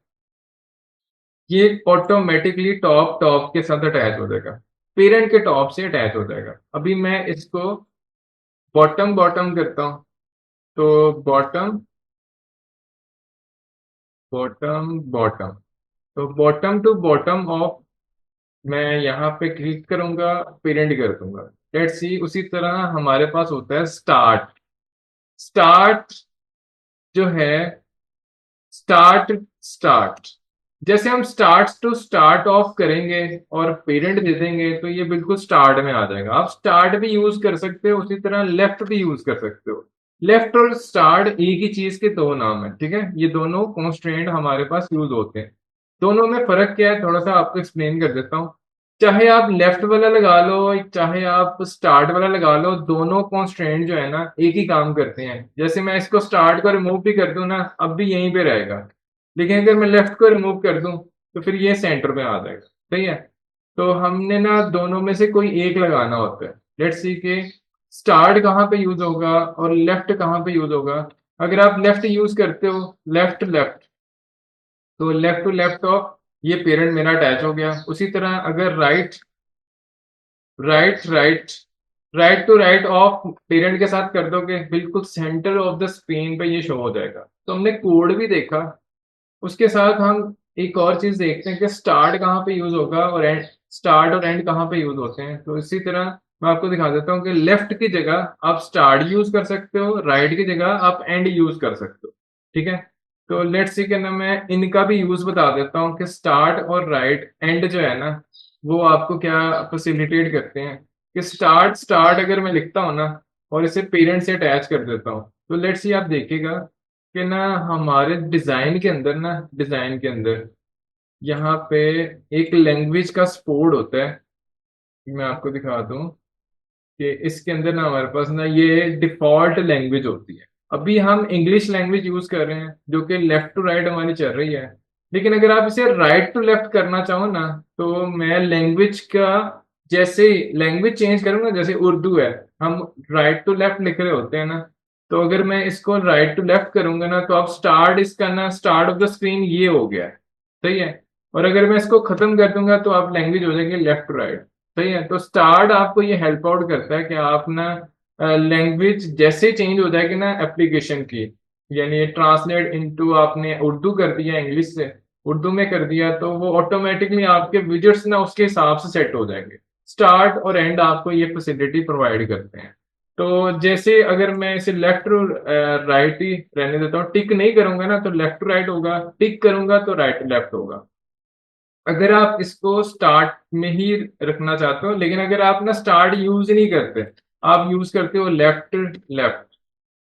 ये ऑटोमेटिकली टॉप टॉप के साथ अटैच हो जाएगा, पेरेंट के टॉप से अटैच हो जाएगा। अभी मैं इसको बॉटम बॉटम करता हूँ, तो बॉटम, बॉटम, बॉटम, तो बॉटम टू बॉटम ऑफ, मैं यहाँ पे क्लिक करूंगा, पेरेंट कर दूंगा। लेट्स सी उसी तरह हमारे पास होता है स्टार्ट। स्टार्ट जो है, स्टार्ट, स्टार्ट, जैसे हम स्टार्ट टू स्टार्ट ऑफ करेंगे और पेरेंट दे देंगे, तो ये बिल्कुल स्टार्ट में आ जाएगा। आप स्टार्ट भी यूज कर सकते हो, उसी तरह लेफ्ट भी यूज कर सकते हो। लेफ्ट और स्टार्ट एक ही चीज के 2 नाम है, ठीक है। ये दोनों कॉन्स्ट्रेंट हमारे पास यूज होते हैं। दोनों में फर्क क्या है, थोड़ा सा आपको एक्सप्लेन कर देता हूँ। चाहे आप लेफ्ट वाला लगा लो, चाहे आप स्टार्ट वाला लगा लो, दोनों कॉन्स्ट्रेंट जो है ना एक ही काम करते हैं। जैसे मैं इसको स्टार्ट को रिमूव भी कर दूं ना, अब भी यहीं पे रहेगा। लेकिन अगर मैं लेफ्ट को रिमूव कर दूं तो फिर ये सेंटर में आ जाएगा। सही है। तो हमने ना दोनों में से कोई एक लगाना होता है। लेट्स सी के स्टार्ट कहाँ पे यूज होगा और लेफ्ट कहाँ पे यूज होगा। अगर आप लेफ्ट यूज करते हो, लेफ्ट लेफ्ट, तो लेफ्ट टू लेफ्ट ऑफ ये पेरेंट मेरा अटैच हो गया। उसी तरह अगर right right right right to right of parent के साथ कर दोगे, बिल्कुल सेंटर ऑफ द स्क्रीन पे ये शो हो जाएगा। तो हमने कोड भी देखा। उसके साथ हम एक और चीज देखते हैं कि स्टार्ट कहाँ पे यूज होगा और एंड, स्टार्ट और एंड कहाँ पे यूज होते हैं। तो इसी तरह मैं आपको दिखा देता हूँ कि लेफ्ट की जगह आप स्टार्ट यूज कर सकते हो, राइट की जगह आप एंड यूज कर सकते हो। ठीक है। तो लेट्स सी के ना मैं इनका भी यूज बता देता हूँ कि स्टार्ट और राइट एंड जो है ना, वो आपको क्या फैसिलिटेट करते हैं। कि स्टार्ट स्टार्ट अगर मैं लिखता हूँ ना और इसे पेरेंट से अटैच कर देता हूँ, तो लेट्स सी आप देखिएगा कि ना हमारे डिजाइन के अंदर यहाँ पे एक लैंग्वेज का सपोर्ट होता है। मैं आपको दिखा दूं कि इसके अंदर ना हमारे पास ना ये डिफॉल्ट लैंग्वेज होती है। अभी हम इंग्लिश लैंग्वेज यूज कर रहे हैं जो कि लेफ्ट टू राइट हमारी चल रही है। लेकिन अगर आप इसे राइट टू लेफ्ट करना चाहो ना, तो मैं लैंग्वेज का जैसे लैंग्वेज चेंज करूंगा, जैसे उर्दू है, हम राइट टू लेफ्ट लिख रहे होते हैं ना, तो अगर मैं इसको राइट टू लेफ्ट करूंगा ना, तो आप स्टार्ट इसका ना स्टार्ट ऑफ द स्क्रीन ये हो गया है। सही है। और अगर मैं इसको खत्म कर दूंगा तो आप लैंग्वेज हो जाएगी लेफ्ट टू राइट। सही है। तो स्टार्ट आपको ये हेल्प आउट करता है कि आप ना लैंग्वेज जैसे चेंज हो जाएगी ना एप्लीकेशन की, यानी ट्रांसलेट इनटू आपने उर्दू कर दिया, इंग्लिश से उर्दू में कर दिया, तो वो ऑटोमेटिकली आपके विजेट्स ना उसके हिसाब से सेट हो जाएंगे। स्टार्ट और एंड आपको ये फैसिलिटी प्रोवाइड करते हैं। तो जैसे अगर मैं इसे लेफ्ट टू राइट ही रहने देता हूँ, टिक नहीं करूंगा ना तो लेफ्ट टू राइट होगा, टिक करूंगा तो राइट टू लेफ्ट होगा। अगर आप इसको स्टार्ट में ही रखना चाहते हो, लेकिन अगर आप ना स्टार्ट यूज नहीं करते, आप यूज करते हो लेफ्ट लेफ्ट,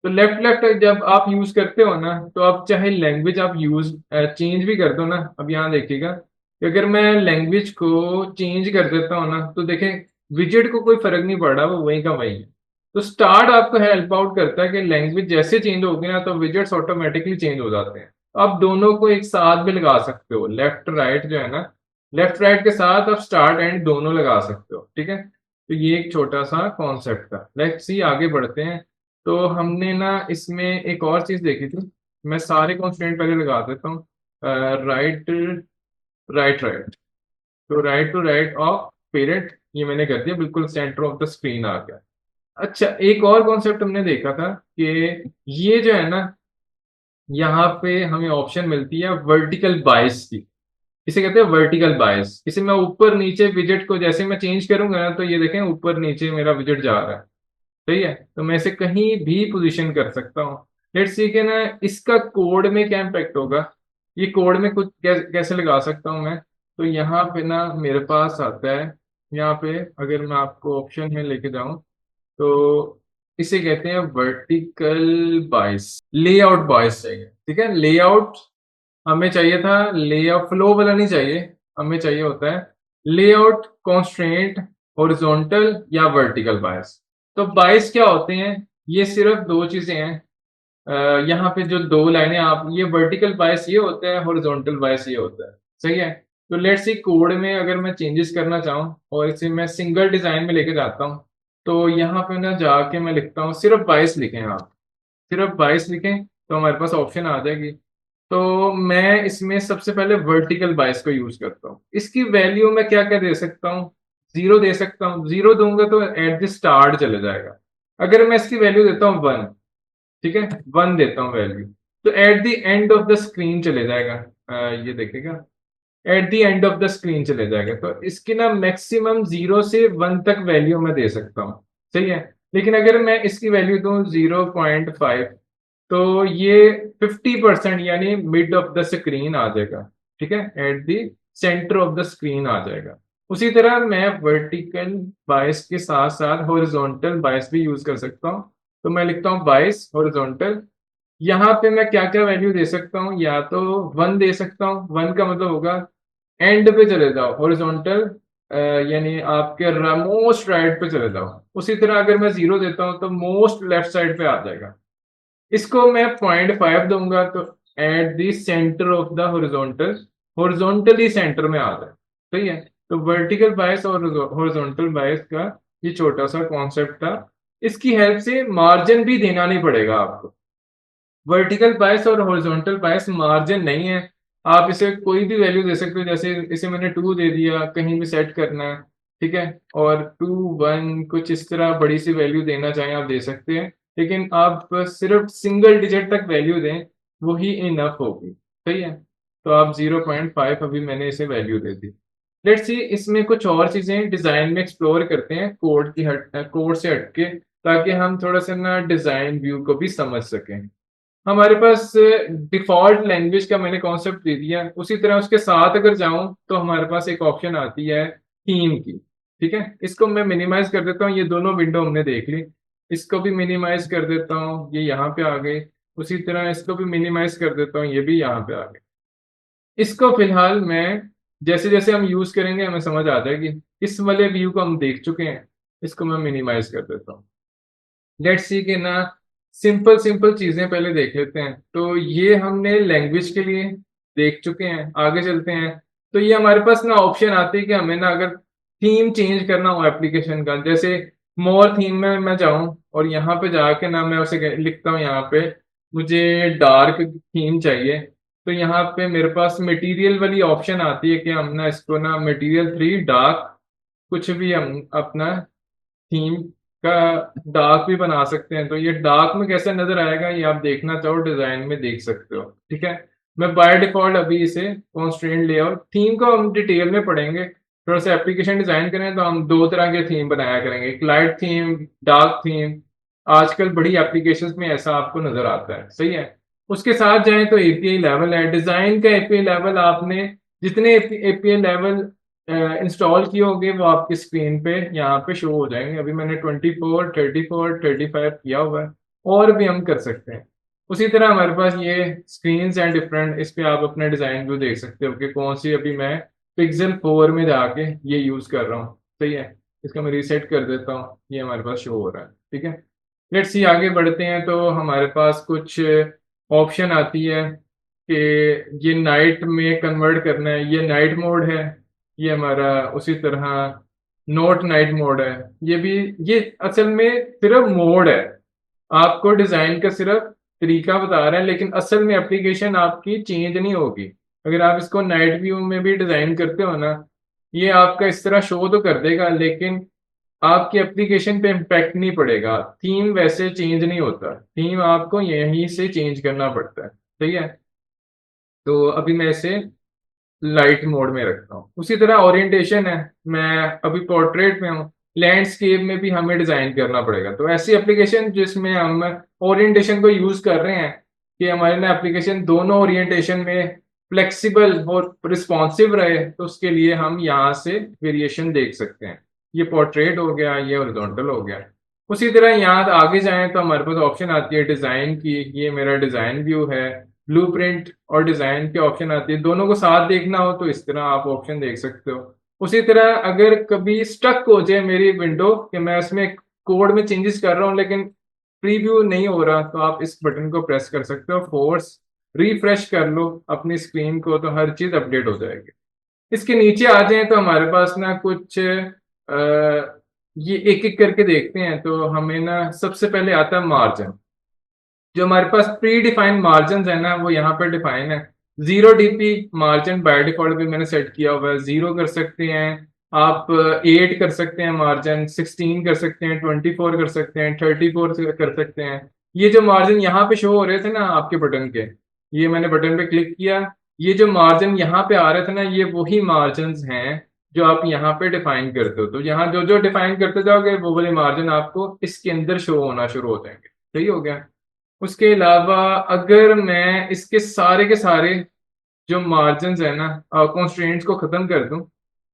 तो लेफ्ट लेफ्ट जब आप यूज करते हो ना, तो आप चाहे लैंग्वेज आप यूज चेंज भी कर दो ना। अब यहाँ देखिएगा कि अगर मैं लैंग्वेज को चेंज कर देता हूँ ना, तो देखें विजेट को कोई फर्क नहीं पड़ रहा, वो वही का वही है। तो स्टार्ट आपको हेल्प आउट करता है कि लैंग्वेज जैसे चेंज होगी ना, तो विजेट्स ऑटोमेटिकली चेंज हो जाते हैं। तो आप दोनों को एक साथ भी लगा सकते हो, लेफ्ट राइट जो है ना, लेफ्ट राइट के साथ आप स्टार्ट एंड दोनों लगा सकते हो। ठीक है। तो ये एक छोटा सा कॉन्सेप्ट था। लेट्स सी आगे बढ़ते हैं। तो हमने ना इसमें एक और चीज देखी थी। मैं सारे कॉन्स्टेंट पहले लगा देता हूँ। राइट राइट राइट, तो right to right of parent ये मैंने कर दिया, बिल्कुल सेंटर ऑफ द स्क्रीन आ गया। अच्छा, एक और कॉन्सेप्ट हमने देखा था कि ये जो है ना, यहाँ पे हमें ऑप्शन मिलती है वर्टिकल बाइस की। इसे कहते हैं वर्टिकल बाइस। इसे मैं ऊपर नीचे विजेट को जैसे मैं चेंज करूंगा ना, तो ये देखें ऊपर नीचे मेरा विजेट जा रहा है। सही है। तो मैं इसे कहीं भी पोजीशन कर सकता हूँ। लेट्स सी के ना इसका कोड में क्या इम्पैक्ट होगा, ये कोड में कुछ कैसे लगा सकता हूँ मैं। तो यहाँ पे ना मेरे पास आता है, यहाँ पे अगर मैं आपको ऑप्शन में लेके जाऊं, तो इसे कहते हैं वर्टिकल बाइस, लेआउट बाइस चाहिए। ठीक है। लेआउट हमें चाहिए था, लेआउट फ्लो वाला नहीं चाहिए। हमें चाहिए होता है लेआउट कॉन्स्ट्रेंट, हॉरिजॉन्टल या वर्टिकल बायस। तो बायस क्या होते हैं, ये सिर्फ दो चीजें हैं। यहाँ पे जो दो लाइनें आप, ये वर्टिकल बायस ये होता है, हॉरिजॉन्टल बायस ये होता है। सही है। तो लेट्स सी कोड में अगर मैं चेंजेस करना चाहूँ और इसे मैं सिंगल डिजाइन में लेके जाता हूँ, तो यहाँ पे ना जाके मैं लिखता हूँ सिर्फ बायस लिखें आप, सिर्फ 22 लिखें तो हमारे पास ऑप्शन आ जाएगी। तो मैं इसमें सबसे पहले वर्टिकल बाइस को यूज करता हूँ। इसकी वैल्यू मैं क्या क्या दे सकता हूँ, जीरो दे सकता हूँ। जीरो दूंगा तो एट द स्टार्ट चले जाएगा। अगर मैं इसकी वैल्यू देता हूँ वन, ठीक है, वन देता हूँ वैल्यू, तो at the end of the screen चले जाएगा। ये देखेगा at the end of the screen चले जाएगा। तो इसकी ना मैक्सिमम जीरो से वन तक वैल्यू मैं दे सकता हूँ। सही है। लेकिन अगर मैं इसकी वैल्यू दूं 0.5, तो ये 50% यानी मिड ऑफ द स्क्रीन आ जाएगा। ठीक है। At the centre of the screen आ जाएगा। उसी तरह मैं वर्टिकल बायस के साथ साथ हॉरिजॉन्टल बायस भी यूज कर सकता हूँ। तो मैं लिखता हूँ बायस हॉरिजॉन्टल। यहाँ पे मैं क्या क्या वैल्यू दे सकता हूँ, या तो वन दे सकता हूँ। वन का मतलब होगा एंड पे चले जाओ हॉरिजॉन्टल, यानी आपके मोस्ट राइट पे चले जाओ। उसी तरह अगर मैं 0 देता हूँ तो मोस्ट लेफ्ट साइड पे आ जाएगा। इसको मैं 0.5 दूंगा तो eight the centre of the horizontal, horizontally centre में आ जाए। सही है। तो वर्टिकल बायस और हॉरिजॉन्टल बायस का ये छोटा सा कॉन्सेप्ट था। इसकी हेल्प से मार्जिन भी देना नहीं पड़ेगा आपको। वर्टिकल बायस और हॉरिजॉन्टल बायस मार्जिन नहीं है। आप इसे कोई भी वैल्यू दे सकते हो, जैसे इसे मैंने 2 दे दिया, कहीं भी सेट करना है, ठीक है। और 2 1 कुछ इस तरह बड़ी सी वैल्यू देना चाहें आप दे सकते हैं, लेकिन आप सिर्फ सिंगल डिजिट तक वैल्यू दें, वो ही इनफ होगी। सही है। तो आप 0.5 अभी मैंने इसे value they the. Let's see इसमें कुछ और चीजें डिजाइन में एक्सप्लोर करते हैं कोड से हटके, ताकि हम थोड़ा सा ना डिजाइन व्यू को भी समझ सकें। हमारे पास डिफ़ॉल्ट लैंग्वेज का मैंने कॉन्सेप्ट दे दिया। उसी तरह उसके साथ अगर जाऊँ तो हमारे पास एक ऑप्शन आती है थीम की, ठीक है? इसको मैं मिनिमाइज़ कर देता हूँ, ये दोनों विंडो हमने देख ली। इसको भी मिनिमाइज़ कर देता हूँ, ये यहाँ पे आ गए। उसी तरह इसको भी मिनिमाइज़ कर देता हूँ, ये भी यहाँ पे आ गए। इसको फिलहाल मैं जैसे-जैसे हम यूज़ करेंगे हमें समझ आ जाएगी। इस वाले व्यू को हम देख चुके हैं, इसको मैं मिनिमाइज़ कर देता हूँ। लेट्स सी कि ना सिंपल सिंपल चीजें पहले देख लेते हैं। तो ये हमने लैंग्वेज के लिए देख चुके हैं। आगे चलते हैं तो ये हमारे पास ना ऑप्शन आती है कि हमें ना अगर थीम चेंज करना हो एप्लीकेशन का, जैसे मोर थीम में मैं जाऊं और यहाँ पे जाके ना मैं उसे लिखता हूँ, यहाँ पे मुझे डार्क थीम चाहिए। तो यहाँ पे मेरे पास मटेरियल वाली ऑप्शन आती है कि हम ना इसको ना मटेरियल 3 डार्क कुछ भी हम अपना थीम का डार्क भी बना सकते हैं। तो ये डार्क में कैसे नजर आएगा ये आप देखना चाहो डिजाइन में देख सकते हो, ठीक है। मैं बाय डिफॉल्ट अभी इसे कॉन्स्ट्रेंट लेआउट थीम को हम डिटेल में पढ़ेंगे। थोड़ा सा एप्लीकेशन डिजाइन करें तो हम दो तरह के थीम बनाया करेंगे, एक लाइट थीम, डार्क थीम। आजकल बड़ी एप्लीकेशंस में ऐसा आपको नजर आता है। सही है। उसके साथ जाएं तो एपीआई लेवल है, डिजाइन का एपीआई लेवल आपने जितने एपीआई लेवल इंस्टॉल किए होंगे वो आपकी स्क्रीन पे यहाँ पे शो हो जाएंगे। अभी मैंने 24 34 35 किया हुआ है, और भी हम कर सकते हैं। उसी तरह हमारे पास ये स्क्रीन एंड डिफरेंट, इस पे आप अपना डिजाइन व्यू देख सकते हो कि कौन सी अभी मैं पिक्सल 4 में जाके ये यूज कर रहा हूँ। सही है। इसका मैं रीसेट कर देता हूँ, ये हमारे पास शो हो रहा है, ठीक है। लेट्स सी आगे बढ़ते हैं तो हमारे पास कुछ ऑप्शन आती है कि ये नाइट में कन्वर्ट करना है, ये नाइट मोड है। ये हमारा उसी तरह नोट नाइट मोड है। ये भी, ये असल में सिर्फ मोड है, आपको डिजाइन का सिर्फ तरीका बता रहा है, लेकिन असल में एप्लीकेशन आपकी चेंज नहीं होगी। अगर आप इसको नाइट व्यू में भी डिजाइन करते हो ना, ये आपका इस तरह शो तो कर देगा, लेकिन आपकी एप्लीकेशन पे इम्पैक्ट नहीं पड़ेगा। थीम वैसे चेंज नहीं होता, थीम आपको यहीं से चेंज करना पड़ता है। सही है। तो अभी मैं इसे लाइट मोड में रखता हूँ। उसी तरह ओरिएंटेशन है, मैं अभी पोर्ट्रेट में हूँ, लैंडस्केप में भी हमें डिजाइन करना पड़ेगा। तो ऐसी एप्लीकेशन जिसमें हम ओरिएंटेशन को यूज कर रहे हैं कि हमारे ना एप्लीकेशन दोनों ओरिएंटेशन में फ्लेक्सिबल और रिस्पॉन्सिव रहे, तो उसके लिए हम यहाँ से वेरिएशन देख सकते हैं। ये पोर्ट्रेट हो गया, ये हॉरिजॉन्टल हो गया। उसी तरह यहाँ आगे जाएं तो हमारे पास ऑप्शन आती है डिजाइन की, ये मेरा डिजाइन व्यू है। ब्लूप्रिंट और डिजाइन के ऑप्शन आती है, दोनों को साथ देखना हो तो इस तरह आप ऑप्शन देख सकते हो। उसी तरह अगर कभी स्टक हो जाए मेरी विंडो कि मैं इसमें कोड में चेंजेस कर रहा हूँ लेकिन प्रीव्यू नहीं हो रहा, तो आप इस बटन को प्रेस कर सकते हो, फोर्स रिफ्रेश कर लो अपनी स्क्रीन को, तो हर चीज अपडेट हो जाएगी। इसके नीचे आ जाए तो हमारे पास ना कुछ ये एक एक करके देखते हैं। तो हमें ना सबसे पहले आता है मार्जिन। जो हमारे पास प्री डिफाइंड मार्जिन है ना वो यहाँ पर डिफाइन है। 0 DP मार्जिन बाय डिफॉल्ट भी मैंने सेट किया हुआ है, 0 कर सकते हैं आप, 8 कर सकते हैं मार्जिन, 16 कर सकते हैं, 24 कर सकते हैं, 34 कर सकते हैं। ये जो मार्जिन यहाँ पे शो हो रहे थे ना आपके बटन के, ये मैंने बटन पे क्लिक किया, ये जो मार्जिन यहाँ पे आ रहे थे ना, ये वही मार्जिन हैं जो आप यहाँ पे डिफाइन करते हो। तो यहाँ जो जो डिफाइन करते जाओगे वो वाले मार्जिन आपको इसके अंदर शो होना शुरू हो जाएंगे। सही हो गया। उसके अलावा अगर मैं इसके सारे के सारे जो मार्जिन है ना कॉन्स्ट्रेंट्स को खत्म कर दूं,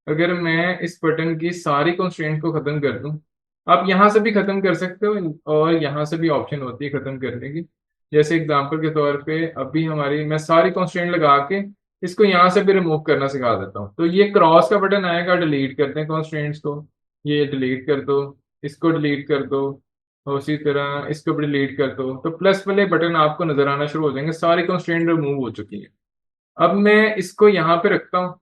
अगर मैं इस बटन की सारी कॉन्स्ट्रेंट को खत्म कर दूं, आप यहाँ से भी खत्म कर सकते हो और यहाँ से भी ऑप्शन होती है खत्म करने की। जैसे एग्जांपल के तौर पे अभी हमारी मैं सारी कॉन्स्ट्रेंट लगा के इसको यहाँ से भी रिमूव करना सिखा देता हूँ। तो ये क्रॉस का बटन आएगा, डिलीट करते हैं कॉन्स्ट्रेंट्स को, ये डिलीट कर दो, इसको डिलीट कर दो, और उसी तरह इसको भी डिलीट कर दो। तो प्लस वाले बटन आपको नजर आना शुरू हो जाएंगे, सारी कॉन्स्ट्रेंट रिमूव हो चुकी है। अब मैं इसको यहाँ पे रखता हूँ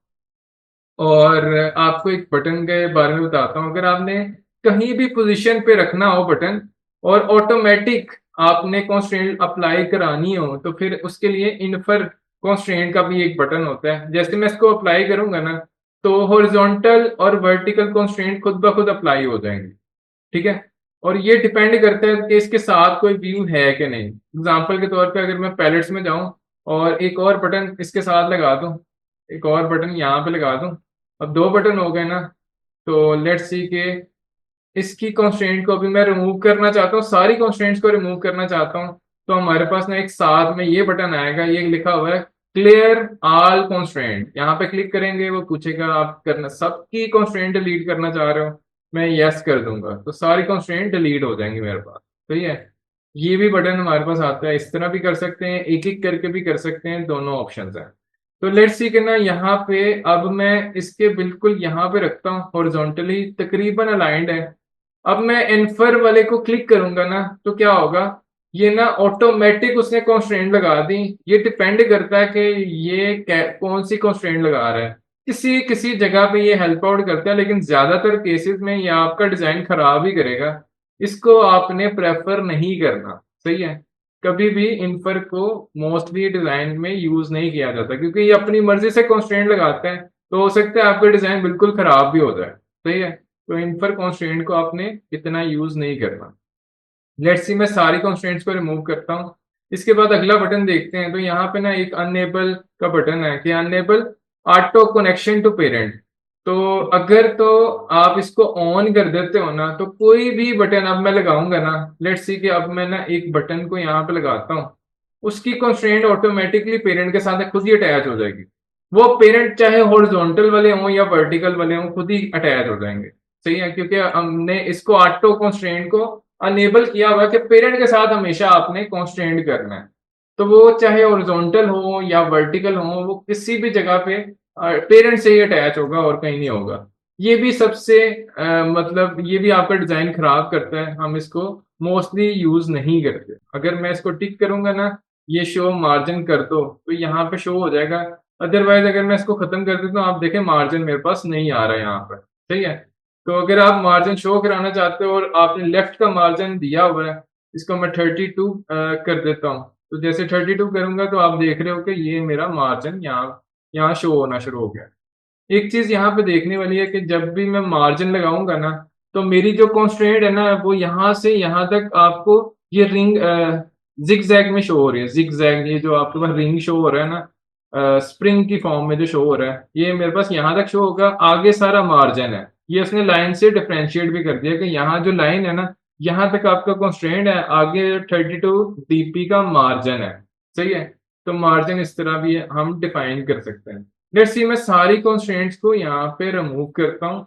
और आपको एक बटन के बारे में बताता हूँ। अगर आपने कहीं भी पोजीशन पे रखना हो बटन और ऑटोमेटिक आपने कॉन्स्ट्रेंट अप्लाई करानी हो, तो फिर उसके लिए इन्फर कॉन्स्ट्रेंट का भी एक बटन होता है। जैसे मैं इसको अप्लाई करूंगा ना, तो हॉरिजॉन्टल और वर्टिकल कॉन्स्ट्रेंट खुद ब खुद अप्लाई हो जाएंगे, ठीक है। और ये डिपेंड करता है कि इसके साथ कोई व्यू है कि नहीं। एग्जाम्पल के तौर पे अगर मैं पैलेट्स में जाऊं और एक और बटन इसके साथ लगा दूं, एक और बटन यहाँ पे लगा दूं, अब दो बटन हो गए ना। तो लेट्स सी के इसकी कॉन्स्ट्रेंट को अभी मैं रिमूव करना चाहता हूँ, सारी कॉन्स्ट्रेंट्स को रिमूव करना चाहता हूँ। तो हमारे पास ना एक साथ में ये बटन आएगा, ये लिखा हुआ है क्लियर ऑल कॉन्स्ट्रेंट। यहाँ पे क्लिक करेंगे, वो पूछेगा आप करना सबकी कॉन्स्ट्रेंट डिलीट करना चाह रहे हो, मैं यस कर दूंगा, तो सारी कॉन्स्ट्रेंट डिलीट हो जाएंगी मेरे पास। तो ये भी बटन हमारे पास आता है, इस तरह भी कर सकते हैं, एक एक करके भी कर सकते हैं, दोनों ऑप्शन है। तो लेट्स सी करना यहाँ पे, अब मैं इसके बिल्कुल यहाँ पे रखता हूँ, हॉरिजॉन्टली तकरीबन अलाइंड है। अब मैं इन्फर वाले को क्लिक करूंगा ना, तो क्या होगा, ये ना ऑटोमेटिक उसने कॉन्स्ट्रेंट लगा दी। ये डिपेंड करता है कि ये कौन सी कॉन्स्ट्रेंट लगा रहा है, किसी किसी जगह पे ये हेल्प आउट करता है, लेकिन ज्यादातर केसेस में ये आपका डिजाइन खराब ही करेगा। इसको आपने प्रेफर नहीं करना, सही है। कभी भी इन्फर को मोस्टली डिजाइन में यूज नहीं किया जाता, क्योंकि ये अपनी मर्जी से कॉन्स्ट्रेंट लगाते हैं, तो हो सकता है आपका डिजाइन बिल्कुल खराब भी हो जाए, सही है। तो इन्फर कॉन्स्ट्रेंट को आपने इतना यूज नहीं करना। लेट्स सी मैं सारी कॉन्स्ट्रेंट्स को रिमूव करता हूँ। इसके बाद अगला बटन देखते हैं। तो यहाँ पे ना एक अनएबल का बटन है कि unable auto connection to parent. तो अगर तो आप इसको ऑन कर देते हो ना, तो कोई भी बटन अब मैं लगाऊंगा ना, लेट्स सी कि अब मैं ना एक बटन को यहाँ पे लगाता हूँ, उसकी कॉन्स्ट्रेंट ऑटोमेटिकली पेरेंट के साथ खुद ही अटैच हो जाएगी। वो पेरेंट चाहे हॉरिजॉन्टल वाले हों या वर्टिकल वाले हों, खुद ही अटैच हो जाएंगे, सही है। क्योंकि हमने इसको ऑटो कॉन्स्ट्रेंट को अनेबल किया हुआ है कि पेरेंट के साथ हमेशा आपने कॉन्स्ट्रेंट करना है। तो वो चाहे हॉरिजॉन्टल हो या वर्टिकल हो, वो किसी भी जगह पे पेरेंट से ही अटैच होगा और कहीं नहीं होगा। ये भी सबसे मतलब ये भी आपका डिजाइन खराब करता है, हम इसको मोस्टली यूज नहीं करते। अगर मैं इसको टिक करूंगा ना, ये शो मार्जिन कर दो, तो यहाँ पे शो हो जाएगा। अदरवाइज अगर मैं इसको खत्म कर देता हूँ, आप देखें मार्जिन मेरे पास नहीं आ रहा है यहाँ पर, सही है। तो अगर आप मार्जिन शो कराना चाहते हो और आपने लेफ्ट का मार्जिन दिया हुआ है, इसको मैं 32 कर देता हूँ। तो जैसे 32 करूंगा, तो आप देख रहे हो कि ये मेरा मार्जिन यहाँ यहाँ शो होना शुरू हो गया। एक चीज यहाँ पे देखने वाली है कि जब भी मैं मार्जिन लगाऊंगा ना, तो मेरी जो कॉन्स्ट्रेंट है ना, वो यहाँ से यहाँ तक आपको ये रिंग जिग जैग में शो हो रही है। जिग जैग, ये जो आपके पास रिंग शो हो रहा है ना, स्प्रिंग की फॉर्म में जो शो हो रहा है, ये मेरे पास यहाँ तक शो होगा, आगे सारा मार्जिन है। ये उसने लाइन से डिफ्रेंशिएट भी कर दिया कि यहाँ जो लाइन है ना, यहाँ तक आपका कॉन्स्ट्रेंट है, आगे 32 डीपी का मार्जिन है, सही है। तो मार्जिन इस तरह भी हम डिफाइन कर सकते हैं। लेट्स सी मैं सारी कॉन्स्ट्रेंट्स को यहाँ पे रिमूव करता हूँ।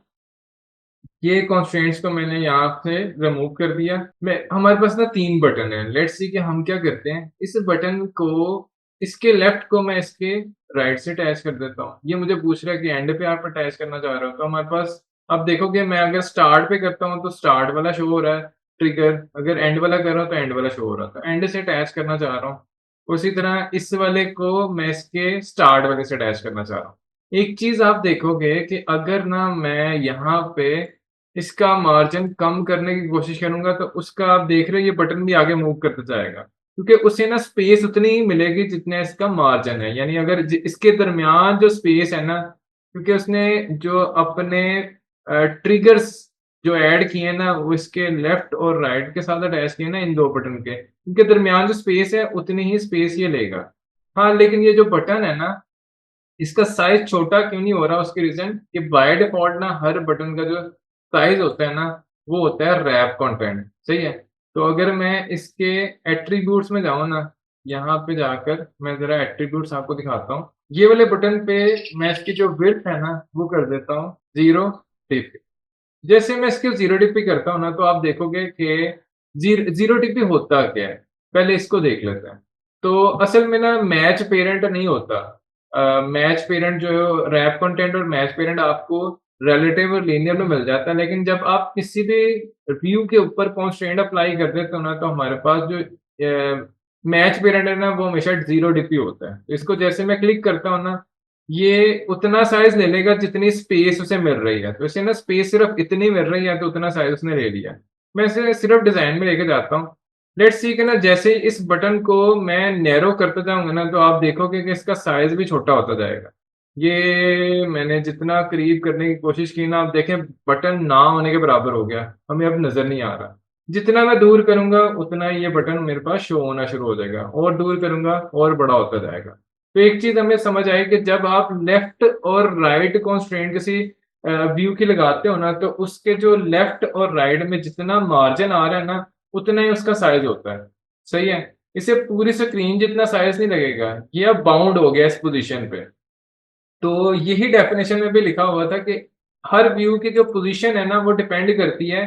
ये कॉन्स्ट्रेंट्स को मैंने यहाँ से रिमूव कर दिया। मैं हमारे पास ना तीन बटन है। लेट्स सी कि हम क्या करते हैं, इस बटन को, इसके लेफ्ट को मैं इसके राइट से अटैच कर देता हूँ। ये मुझे पूछ रहा है कि एंड पे आप अटैच करना चाह रहे हो, तो हमारे पास अब देखोगे, मैं अगर स्टार्ट पे करता हूँ तो स्टार्ट वाला शो हो रहा है ट्रिगर, अगर एंड वाला कर रहा हूँ तो एंड वाला शो हो रहा है। तो एंड से अटैच करना चाह रहा हूँ। उसी तरह इस वाले को मैं इसके स्टार्ट वाले से अटैच करना चाह रहा हूँ। एक चीज आप देखोगे कि अगर ना मैं यहाँ पे इसका मार्जिन कम करने की कोशिश करूंगा, तो उसका आप देख रहे हो ये बटन भी आगे मूव करता जाएगा, क्योंकि उसे ना स्पेस उतनी ही मिलेगी जितना इसका मार्जिन है। यानी अगर इसके दरमियान जो स्पेस है ना, क्योंकि उसने जो अपने ट्रिगर्स जो ऐड किए ना, वो इसके लेफ्ट और राइट के साथ अटैच किए ना, इन दो बटन के, इनके दरमियान जो स्पेस है उतनी ही स्पेस ये लेगा। हाँ, लेकिन ये जो बटन है ना, इसका साइज छोटा क्यों नहीं हो रहा, उसकी रीजन कि बाय डिफॉल्ट ना हर बटन का जो साइज होता है ना, वो होता है रैप कंटेंट, सही है। तो अगर मैं इसके एट्रीब्यूट्स में जाऊँ ना, यहाँ पे जाकर मैं जरा एट्रीब्यूट्स आपको दिखाता हूँ। ये वाले बटन पे मैं इसकी जो विड्थ है ना, वो कर देता हूँ 0 dp। जैसे मैं इसके 0 dp करता हूँ ना, तो आप देखोगे कि 0 dp होता क्या है, पहले इसको देख लेते हैं। तो असल में ना मैच पेरेंट नहीं होता। मैच पेरेंट जो है रैप कंटेंट और मैच पेरेंट आपको रिलेटिव और लीनियर में मिल जाता है, लेकिन जब आप किसी भी व्यू के ऊपर कंस्ट्रेंट अप्लाई कर देते हो ना, तो हमारे पास जो मैच पेरेंट है ना, वो हमेशा 0 डीपी होता है। तो इसको जैसे मैं क्लिक करता हूँ ना, ये उतना साइज़ ले लेगा जितनी स्पेस उसे मिल रही है। तो इसे ना स्पेस सिर्फ़ इतनी मिल रही है, तो उतना साइज़ उसने ले लिया। मैं इसे सिर्फ़ डिज़ाइन में लेके जाता हूँ। लेट्स सी कि ना जैसे ही इस बटन को मैं नैरो करता जाऊँगा ना, तो आप देखोगे कि इसका साइज़ भी छोटा होता जाएगा। ये मैंने जितना करीब करने की कोशिश की ना, आप देखें बटन ना होने के बराबर हो गया, हमें अब नज़र नहीं आ रहा। जितना मैं दूर करूँगा, उतना ये बटन मेरे पास शो होना शुरू हो जाएगा, और दूर करूँगा और बड़ा होता जाएगा। तो एक चीज़ हमें समझ आई कि जब आप लेफ्ट और राइट कंस्ट्रेंट किसी व्यू की लगाते हो ना, तो उसके जो लेफ्ट और राइट में जितना मार्जिन आ रहा है ना, उतना ही उसका साइज़ होता है। सही है? इसे पूरी स्क्रीन जितना साइज़ नहीं लगेगा, ये अब बाउंड हो गया इस पोज़ीशन पे। तो यही डेफिनेशन में भी लिखा हुआ था कि हर व्यू की जो पोजीशन है ना, वो डिपेंड करती है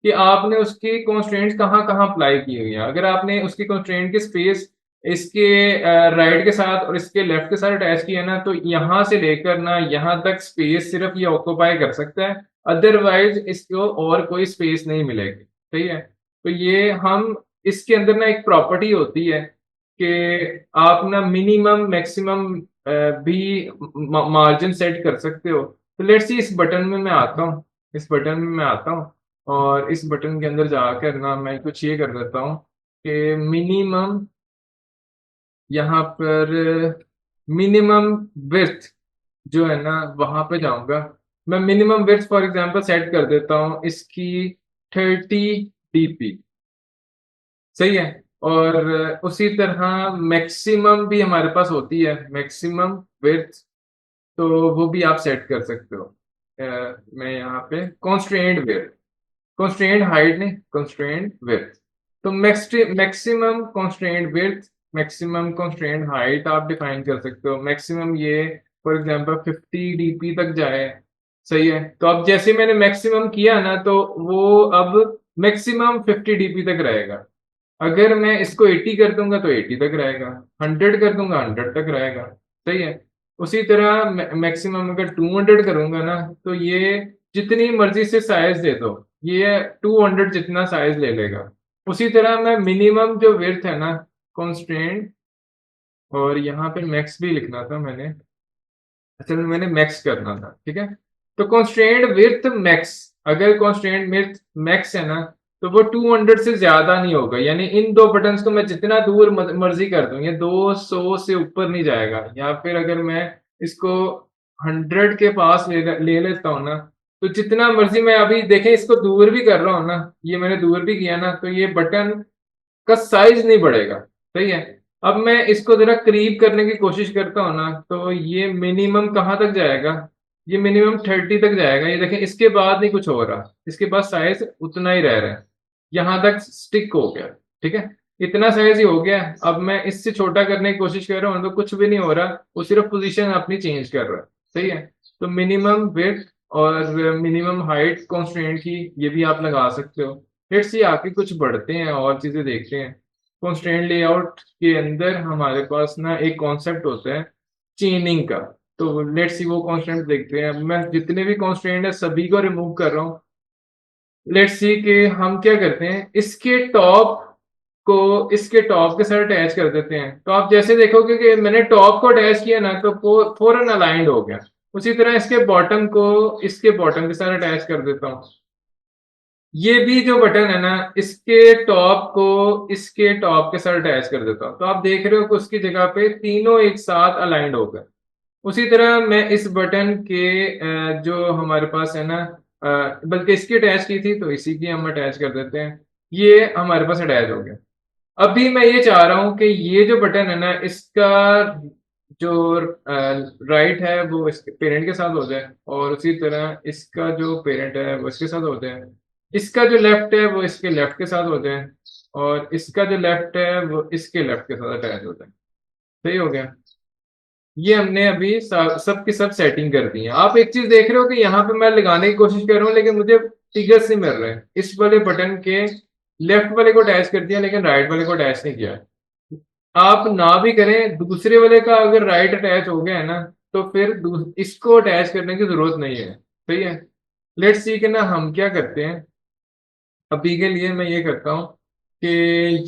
कि आपने उसकी कंस्ट्रेंट्स कहाँ-कहाँ अप्लाई की हुई हैं। अगर आपने उसकी कंस्ट्रेंट की स्पेस इसके राइट के साथ और इसके लेफ्ट के साथ अटैच किया ना, तो यहाँ से लेकर ना यहाँ तक स्पेस सिर्फ़ ये ऑक्यूपाई कर सकता है, अदरवाइज़ इसको और कोई स्पेस नहीं मिलेगी। सही है? तो ये हम इसके अंदर ना एक प्रॉपर्टी होती है कि आप ना मिनिमम, मैक्सिमम भी मार्जिन सेट कर सकते हो। तो लेट्स सी इस बटन में मैं आता हूँ, इस बटन में मैं आता हूँ और इस बटन के अंदर जाकर ना मैं कुछ ये कर देता हूँ कि मिनिमम यहाँ पर मिनिमम विड्थ जो है ना, वहाँ पे जाऊँगा। मैं minimum width for example set कर देता हूँ इसकी 30 डीपी। सही है? और उसी तरह मैक्सिमम भी हमारे पास होती है, मैक्सिमम विड्थ, तो वो भी आप सेट कर सकते हो। मैं यहाँ पे कंस्ट्रेंट विड्थ, कंस्ट्रेंट हाइट नहीं, कंस्ट्रेंट विड्थ। तो maximum constraint width, maximum constraint height आप डिफाइन कर सकते हो। मैक्सिमम ये फॉर एग्जांपल 50 डीपी तक जाए, सही है? तो अब जैसे मैंने मैक्सिमम किया ना, तो वो अब मैक्सिमम 50 डीपी तक रहेगा। अगर मैं इसको 80 कर दूँगा तो 80 तक रहेगा, 100 कर दूँगा 100 तक रहेगा, सही है? उसी तरह मैक्सिमम अगर 200 करूँगा ना, तो ये जितनी मर्ज़ी से साइज़ दे दो, ये 200 जितना साइज़ ले लेगा। उसी तरह मैं मिनिमम जो विड्थ है ना, कंस्ट्रेंट, और यहाँ पे मैक्स भी लिखना था मैंने, असल में मैंने मैक्स करना था, ठीक है? तो कंस्ट्रेंट विड्थ मैक्स, अगर कंस्ट्रेंट विड्थ मैक्स है ना, तो वो 200 से ज़्यादा नहीं होगा। यानी इन 2 बटन्स को मैं जितना दूर मर्ज़ी कर दूँ, ये 200 से ऊपर नहीं जाएगा। या फिर अगर मैं इसको 100 के पास ले लेता हूँ ना, तो जितना मर्ज़ी मैं अभी देखें इसको दूर भी कर रहा हूँ ना, ये मैंने दूर भी किया ना, तो ये बटन का साइज़ नहीं बढ़ेगा, सही है? अब मैं इसको ज़रा करीब करने की कोशिश करता हूँ ना, तो ये मिनिमम कहाँ तक जाएगा? ये मिनिमम 30 तक जाएगा। ये देखें इसके बाद नहीं कुछ हो रहा, इसके बाद साइज़ उतना ही रह रहा है। यहाँ तक स्टिक हो गया, ठीक है? इतना साइज़ ही हो गया है। अब मैं इससे छोटा करने की कोशिश कर रहा हूँ, तो कुछ भी नहीं हो रहा, वो सिर्फ़ पोज़ीशन अपनी चेंज कर रहा है, सही है? तो मिनिमम विड्थ और मिनिमम हाइट कंस्ट्रेंट की ये भी आप लगा सकते हो। लेट्स सी आगे कुछ बढ़ते हैं और चीज़ें देखते हैं। कंस्ट्रेंट लेआउट के अंदर हमारे पास ना एक कॉन्सेप्ट होता है चेनिंग का। तो लेट्स सी वो कंस्ट्रेंट देखते हैं। मैं जितने भी कंस्ट्रेंट है सभी को रिमूव कर रहा हूँ। लेट्स सी कि हम क्या करते हैं, इसके टॉप को इसके टॉप के साथ अटैच कर देते हैं। तो आप जैसे देखोगे कि मैंने टॉप को अटैच किया ना, तो फौरन अलाइंड हो गया। उसी तरह इसके बॉटम को इसके बॉटम के साथ अटैच कर देता हूँ। ये भी जो बटन है ना, इसके टॉप के साथ अटैच कर देता हूँ। तो आप देख रहे हो कि उसकी जगह पे तीनों एक साथ अलाइंड हो गए। उसी तरह मैं इस बटन के जो हमारे पास है ना, बल्कि इसकी अटैच की थी तो इसी की हम अटैच कर देते हैं। ये हमारे पास अटैच हो गया। अभी मैं ये चाह रहा हूँ कि ये जो बटन है ना, इसका जो राइट है वो इसके पेरेंट के साथ हो जाए, और उसी तरह इसका जो पेरेंट है वो इसके साथ हो जाए। इसका जो लेफ्ट है वो इसके लेफ्ट के साथ हो जाए, और इसका जो लेफ्ट है वो इसके लेफ्ट के साथ अटैच हो जाए। सही हो गया। ये हमने अभी सब की सब सेटिंग कर दी है। आप एक चीज देख रहे हो कि यहाँ पे मैं लगाने की कोशिश कर रहा हूँ, लेकिन मुझे फिगर्स नहीं मिल रहे हैं। इस वाले बटन के लेफ्ट वाले को अटैच कर दिया, लेकिन राइट वाले को अटैच नहीं किया। आप ना भी करें, दूसरे वाले का अगर राइट अटैच हो गया है ना, तो फिर इसको अटैच करने की जरूरत नहीं है। सही है। लेट्स सी कि ना हम क्या करते हैं, अभी के लिए मैं ये करता हूँ कि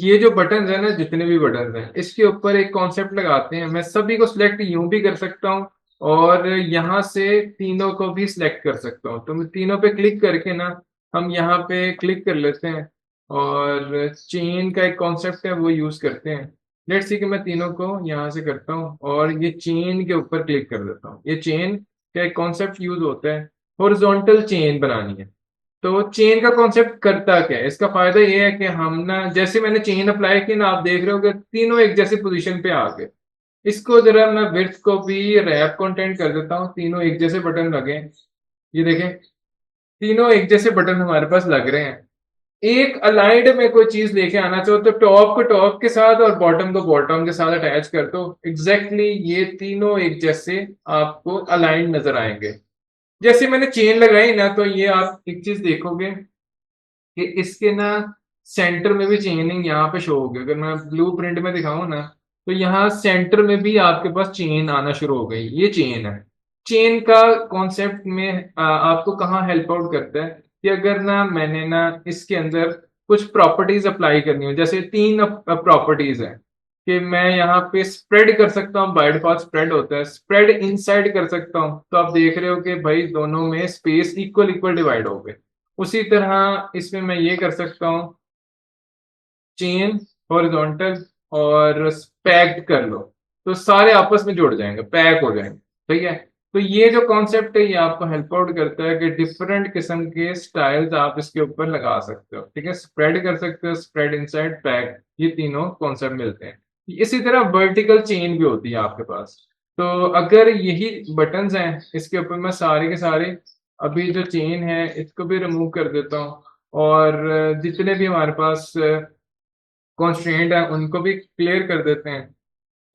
ये जो बटन है ना, जितने भी बटन हैं, इसके ऊपर एक कॉन्सेप्ट लगाते हैं। मैं सभी को सिलेक्ट यूं भी कर सकता हूँ और यहाँ से तीनों को भी सिलेक्ट कर सकता हूँ। तो मैं तीनों पे क्लिक करके ना, हम यहाँ पे क्लिक कर लेते हैं और चेन का एक कॉन्सेप्ट है वो यूज करते हैं। लेट्स सी कि मैं तीनों को यहाँ से करता हूँ और ये चेन के ऊपर क्लिक कर देता हूँ। ये चेन का एक कॉन्सेप्ट यूज होता है, हॉरिजॉन्टल चेन बनानी है। तो चेन का कॉन्सेप्ट करता क्या है, इसका फायदा ये है कि हम ना, जैसे मैंने चेन अप्लाई की ना, आप देख रहे हो कि तीनों एक जैसी पोजीशन पे आ गए। इसको जरा मैं विड्थ को भी रैप कंटेंट कर देता हूँ, तीनों एक जैसे बटन लगे। ये देखें, तीनों एक जैसे बटन हमारे पास लग रहे हैं। एक अलाइंड में कोई चीज लेके आना चाहो तो टॉप को टॉप के साथ और बॉटम को बॉटम के साथ अटैच कर दो, एग्जैक्टली ये तीनों एक जैसे आपको अलाइंड नजर आएंगे। जैसे मैंने चेन लगाई ना, तो ये आप एक चीज देखोगे कि इसके ना सेंटर में भी चेनिंग यहाँ पे शो होगी। अगर मैं ब्लू प्रिंट में दिखाऊं ना, तो यहाँ सेंटर में भी आपके पास चेन आना शुरू हो गई। ये चेन है। चेन का कॉन्सेप्ट में आपको कहाँ हेल्प आउट करता है कि अगर ना मैंने ना इसके अंदर कुछ प्रॉपर्टीज अप्लाई करनी हो, जैसे तीन प्रॉपर्टीज है कि मैं यहाँ पे स्प्रेड कर सकता हूँ, बाय डिफॉल्ट स्प्रेड होता है, स्प्रेड इनसाइड कर सकता हूँ। तो आप देख रहे हो कि भाई दोनों में स्पेस इक्वल इक्वल डिवाइड हो गए। उसी तरह इसमें मैं ये कर सकता हूँ, चेन हॉरिजॉन्टल और पैक्ड कर लो, तो सारे आपस में जुड़ जाएंगे, पैक हो जाएंगे। ठीक है। तो ये जो कॉन्सेप्ट है ये आपको हेल्प आउट करता है कि डिफरेंट किस्म के स्टाइल्स आप इसके ऊपर लगा सकते हो। ठीक है, स्प्रेड कर सकते हो, स्प्रेड इनसाइड, पैक, ये तीनों कॉन्सेप्ट मिलते हैं। इसी तरह वर्टिकल चेन भी होती है आपके पास। तो अगर यही बटन्स हैं, इसके ऊपर मैं सारे के सारे अभी जो चेन है इसको भी रिमूव कर देता हूँ और जितने भी हमारे पास कॉन्स्ट्रेंट है उनको भी क्लियर कर देते हैं।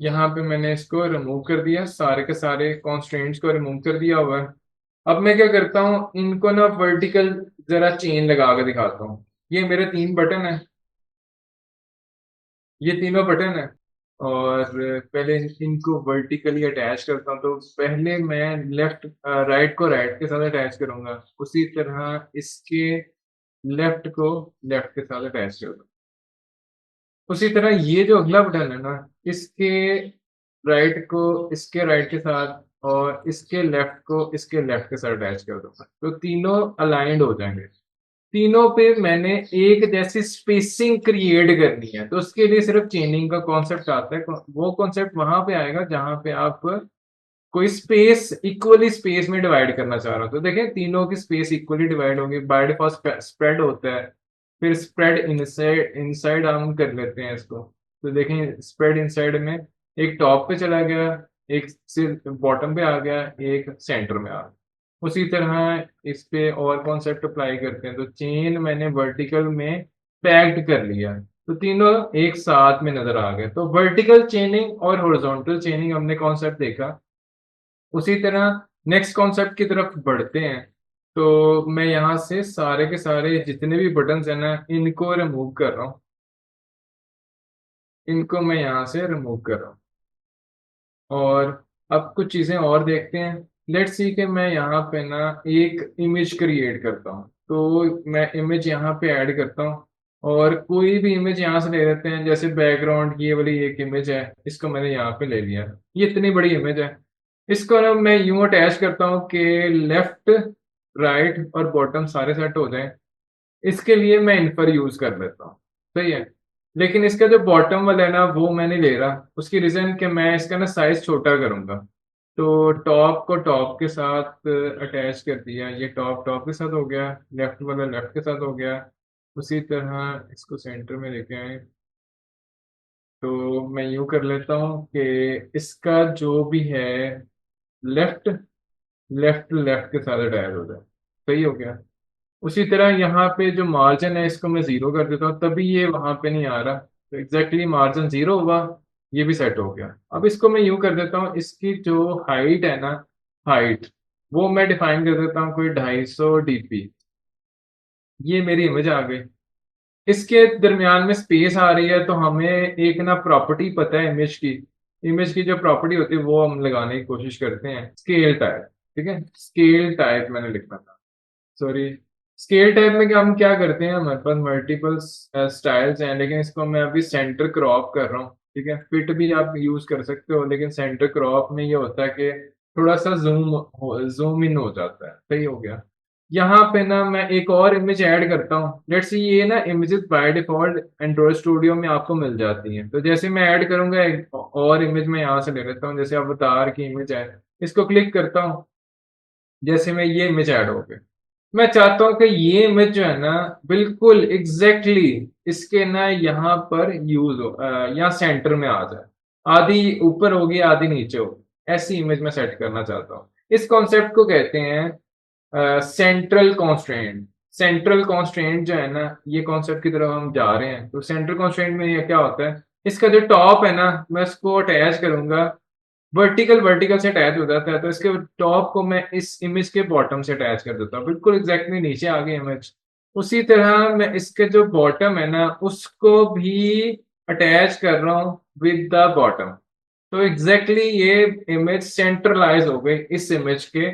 यहाँ पे मैंने इसको रिमूव कर दिया, सारे के सारे कॉन्स्ट्रेंट्स को रिमूव कर दिया हुआ है। अब मैं क्या करता हूँ, इनको ना वर्टिकल जरा चेन लगा के दिखाता हूँ। ये मेरे तीन बटन है, ये तीनों बटन है और पहले इनको वर्टिकली अटैच करता हूँ। तो पहले मैं लेफ्ट राइट को राइट के साथ अटैच करूंगा, उसी तरह इसके लेफ्ट को लेफ्ट के साथ अटैच करूंगा। उसी तरह ये जो अगला बटन है ना, इसके राइट को इसके राइट के साथ और इसके लेफ्ट को इसके लेफ्ट के साथ अटैच कर दूंगा, तो तीनों अलाइंड हो जाएंगे। तीनों पे मैंने एक जैसी स्पेसिंग क्रिएट करनी है, तो उसके लिए सिर्फ चेनिंग का कॉन्सेप्ट आता है। वो कॉन्सेप्ट वहां पे आएगा जहां पे आप कोई स्पेस इक्वली स्पेस में डिवाइड करना चाह रहा हो। तो देखें, तीनों की स्पेस इक्वली डिवाइड होगी, बाय डिफॉल्ट स्प्रेड होता है। फिर स्प्रेड इनसाइड इनसाइड हम कर लेते हैं इसको। तो देखें, स्प्रेड इनसाइड में एक टॉप पे चला गया, एक से बॉटम पे आ गया, एक सेंटर में आ गया। उसी तरह इस पे और कॉन्सेप्ट अप्लाई करते हैं। तो चेन मैंने वर्टिकल में पैक्ड कर लिया, तो तीनों एक साथ में नजर आ गए। तो वर्टिकल चेनिंग और हॉरिजॉन्टल चेनिंग हमने कॉन्सेप्ट देखा। उसी तरह नेक्स्ट कॉन्सेप्ट की तरफ बढ़ते हैं। तो मैं यहाँ से सारे के सारे जितने भी बटन्स हैं ना, इनको रिमूव कर रहा हूँ। इनको मैं यहाँ से रिमूव कर रहा हूँ और अब कुछ चीजें और देखते हैं। लेट्स सी कि मैं यहाँ पे ना एक इमेज क्रिएट करता हूँ। तो मैं इमेज यहाँ पे ऐड करता हूँ और कोई भी इमेज यहाँ से ले लेते हैं। जैसे बैकग्राउंड, ये वाली एक इमेज है, इसको मैंने यहाँ पे ले लिया। ये इतनी बड़ी इमेज है, इसको ना मैं यूं अटैच करता हूँ कि लेफ्ट, राइट और बॉटम सारे सेट हो जाएं। इसके लिए मैं इन्फर यूज कर लेता हूँ। सही है। लेकिन इसका जो बॉटम वाला है ना, वो मैं नहीं ले रहा। उसकी रीजन कि मैं इसका ना साइज छोटा करूंगा। तो टॉप को टॉप के साथ अटैच कर दिया, ये टॉप टॉप के साथ हो गया, लेफ्ट वाला लेफ्ट के साथ हो गया। उसी तरह इसको सेंटर में लेके आए। तो मैं यूं कर लेता हूँ कि इसका जो भी है लेफ्ट, लेफ्ट लेफ्ट के साथ अटैच हो जाए। सही हो गया। उसी तरह यहाँ पे जो मार्जिन है इसको मैं जीरो कर देता हूँ, तभी ये वहां पे नहीं आ रहा। तो एग्जैक्टली मार्जिन जीरो हुआ, ये भी सेट हो गया। अब इसको मैं यूं कर देता हूँ, इसकी जो हाइट है ना, हाइट वो मैं डिफाइन कर देता हूँ कोई 250 DP। ये मेरी इमेज आ गई। इसके दरमियान में स्पेस आ रही है, तो हमें एक ना प्रॉपर्टी पता है इमेज की जो प्रॉपर्टी होती है वो हम लगाने की कोशिश करते हैं, स्केल टाइप। ठीक है, स्केल टाइप मैंने लिखना था, सॉरी। स्केल टाइप में क्या हम क्या करते हैं, हमारे पास मल्टीपल स्टाइल्स हैं, लेकिन इसको मैं अभी सेंटर क्रॉप कर रहा हूँ। ठीक है, फिट भी आप यूज कर सकते हो, लेकिन सेंटर क्रॉप में ये होता है कि थोड़ा सा जूम इन हो जाता है। सही हो गया। यहाँ पे ना मैं एक और इमेज ऐड करता हूँ। लेट्स सी, ये ना images by default Android studio में आपको मिल जाती हैं, तो जैसे मैं ऐड करूंगा एक और इमेज मैं यहाँ से ले लेता हूँ, जैसे अवतार की इमेज है, इसको क्लिक करता हूँ। जैसे मैं ये इमेज ऐड हो गई, मैं चाहता हूं कि ये इमेज जो है ना बिल्कुल एग्जैक्टली इसके ना यहाँ पर यूज हो, यहाँ सेंटर में आ जाए। आधी ऊपर होगी आधी नीचे होगी, ऐसी इमेज मैं सेट करना चाहता हूँ। इस कॉन्सेप्ट को कहते हैं सेंट्रल कॉन्स्ट्रेंट। सेंट्रल कॉन्स्ट्रेंट जो है ना, ये कॉन्सेप्ट की तरफ हम जा रहे हैं। तो सेंट्रल कॉन्स्ट्रेंट में ये क्या होता है, इसका जो टॉप है ना, मैं इसको अटैच करूंगा, वर्टिकल वर्टिकल से अटैच हो जाता है, तो इसके टॉप को मैं इस इमेज के बॉटम से अटैच कर देता हूँ, बिल्कुल एग्जैक्टली नीचे आ गई इमेज। उसी तरह मैं इसके जो बॉटम है ना उसको भी अटैच कर रहा हूँ विद द बॉटम। तो एग्जैक्टली ये इमेज सेंट्रलाइज हो गई इस इमेज के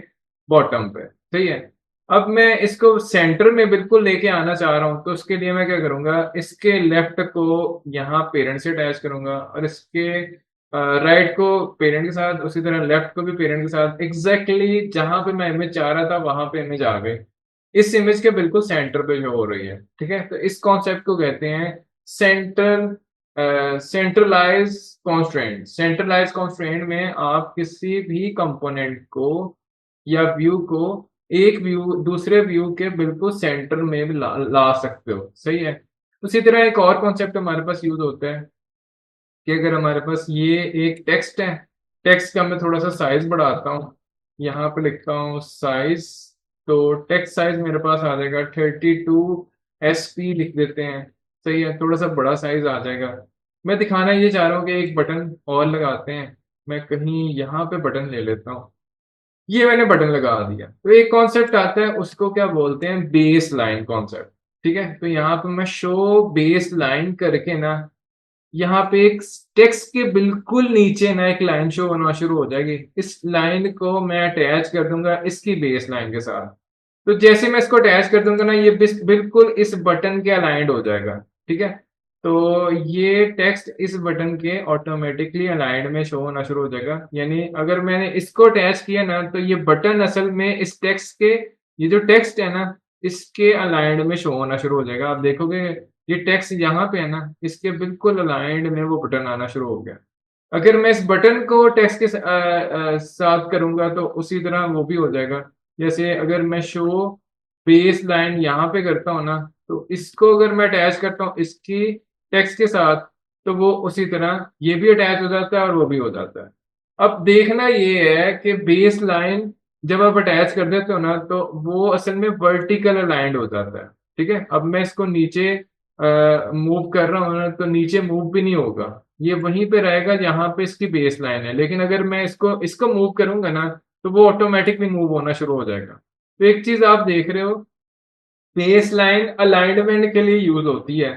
बॉटम पे। सही है। अब मैं इसको सेंटर में बिल्कुल लेके आना चाह रहा हूँ, तो उसके लिए मैं क्या करूंगा, इसके लेफ्ट को यहाँ पेरेंट से अटैच करूंगा, और इसके राइट को पेरेंट के साथ, उसी तरह लेफ्ट को भी पेरेंट के साथ। एग्जैक्टली जहां पे मैं इमेज चाह रहा था वहां पे इमेज आ गई, इस इमेज के बिल्कुल सेंटर पे जो हो रही है। ठीक है, तो इस कॉन्सेप्ट को कहते हैं centre centralise constraint. Centralise constraint में आप किसी भी कंपोनेंट को या व्यू को एक व्यू दूसरे व्यू के बिल्कुल सेंटर में भी ला सकते हो। सही है। उसी तरह एक और कॉन्सेप्ट हमारे पास यूज होता है कि अगर हमारे पास ये एक टेक्स्ट है, टेक्स्ट का मैं थोड़ा सा साइज बढ़ाता हूँ, यहाँ पे लिखता हूँ साइज। तो टेक्स्ट साइज मेरे पास आ जाएगा 32 SP लिख देते हैं। सही है, थोड़ा सा बड़ा साइज आ जाएगा। मैं दिखाना ये चाह रहा हूँ कि एक बटन और लगाते हैं। मैं कहीं यहाँ पे बटन ले लेता हूँ, ये मैंने बटन लगा दिया। तो एक कॉन्सेप्ट आता है, उसको क्या बोलते हैं, बेस लाइन कॉन्सेप्ट। ठीक है, तो यहाँ पे मैं शो बेस लाइन करके ना, यहाँ पे एक टेक्स्ट के बिल्कुल नीचे ना एक लाइन शो होना शुरू हो जाएगी। इस लाइन को मैं अटैच कर दूंगा इसकी बेस लाइन के साथ। तो जैसे मैं इसको अटैच कर दूंगा ना, ये बिल्कुल इस बटन के अलाइंड हो जाएगा। ठीक है, तो ये टेक्स्ट इस बटन के ऑटोमेटिकली अलाइंड में शो होना शुरू हो जाएगा। यानी अगर मैंने इसको अटैच किया ना, तो ये बटन असल में इस टेक्स्ट के, ये जो टेक्स्ट है ना, इसके अलाइंड में शो होना शुरू हो जाएगा। आप देखोगे ये टेक्स्ट यहाँ पे है ना, इसके बिल्कुल अलाइंड में वो बटन आना शुरू हो गया। अगर मैं इस बटन को टेक्स्ट के साथ करूंगा तो उसी तरह वो भी हो जाएगा। जैसे अगर मैं शो बेस लाइन यहाँ पे करता हूँ ना, तो इसको अगर मैं अटैच करता हूँ इसकी टेक्स्ट के साथ, तो वो उसी तरह ये भी अटैच हो जाता है और वो भी हो जाता है। अब देखना ये है कि बेस लाइन जब आप अटैच कर देते हो ना, तो वो असल में वर्टिकल अलाइंड हो जाता है। ठीक है, अब मैं इसको नीचे मूव कर रहा हूँ ना, तो नीचे मूव भी नहीं होगा, ये वहीं पे रहेगा जहां पे इसकी बेस लाइन है। लेकिन अगर मैं इसको इसको मूव करूंगा ना, तो वो ऑटोमेटिकली मूव होना शुरू हो जाएगा। तो एक चीज आप देख रहे हो, बेस लाइन अलाइनमेंट के लिए यूज होती है,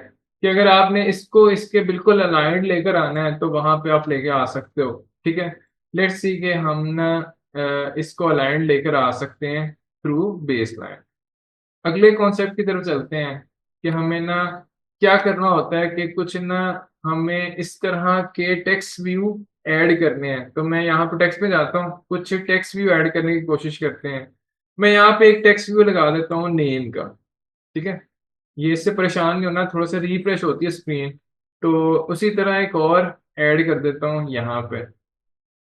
कि अगर आपने इसको इसके बिल्कुल अलाइंड लेकर आना है तो वहां पे आप लेके आ सकते हो। ठीक है, लेट्स सी के हम ना इसको अलाइंड लेकर आ सकते हैं थ्रू बेस लाइन। अगले कॉन्सेप्ट की तरफ चलते हैं कि हमें ना क्या करना होता है, कि कुछ ना हमें इस तरह के टेक्स्ट व्यू ऐड करने हैं। तो मैं यहाँ पे टेक्स्ट पे जाता हूँ, कुछ टेक्स्ट व्यू ऐड करने की कोशिश करते हैं। मैं यहाँ पे एक टेक्स्ट व्यू लगा देता हूँ नेम का। ठीक है, ये इससे परेशान नहीं होना, थोड़ा सा रिफ्रेश होती है स्क्रीन। तो उसी तरह एक और ऐड कर देता हूँ यहाँ पे।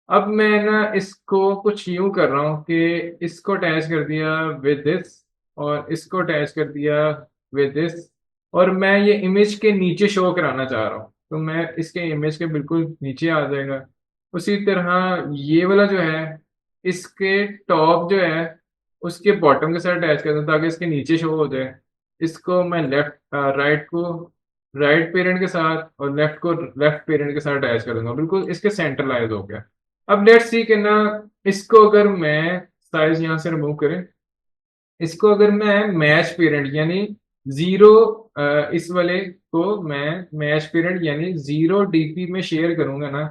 अब मैं ना इसको कुछ यूं कर रहा हूँ कि इसको अटैच कर दिया विद दिस, और इसको अटैच कर दिया विद दिस, और मैं ये इमेज के नीचे शो कराना चाह रहा हूँ, तो मैं इसके इमेज के बिल्कुल नीचे आ जाएगा। उसी तरह ये वाला जो है, इसके टॉप जो है उसके बॉटम के साथ अटैच कर दूँ ताकि इसके नीचे शो हो जाए। इसको मैं लेफ्ट राइट को राइट पेरेंट के साथ और लेफ्ट को लेफ्ट पेरेंट के साथ अटैच कर दूंगा, बिल्कुल इसके सेंट्रलाइज हो गया। अब लेट्स सी कि ना, इसको अगर मैं साइज यहां से रिमूव करें, इसको अगर मैं मैच पेरेंट यानी जीरो इस वाले को मैं मैच पीरियड यानी जीरो डीपी में शेयर करूंगा ना,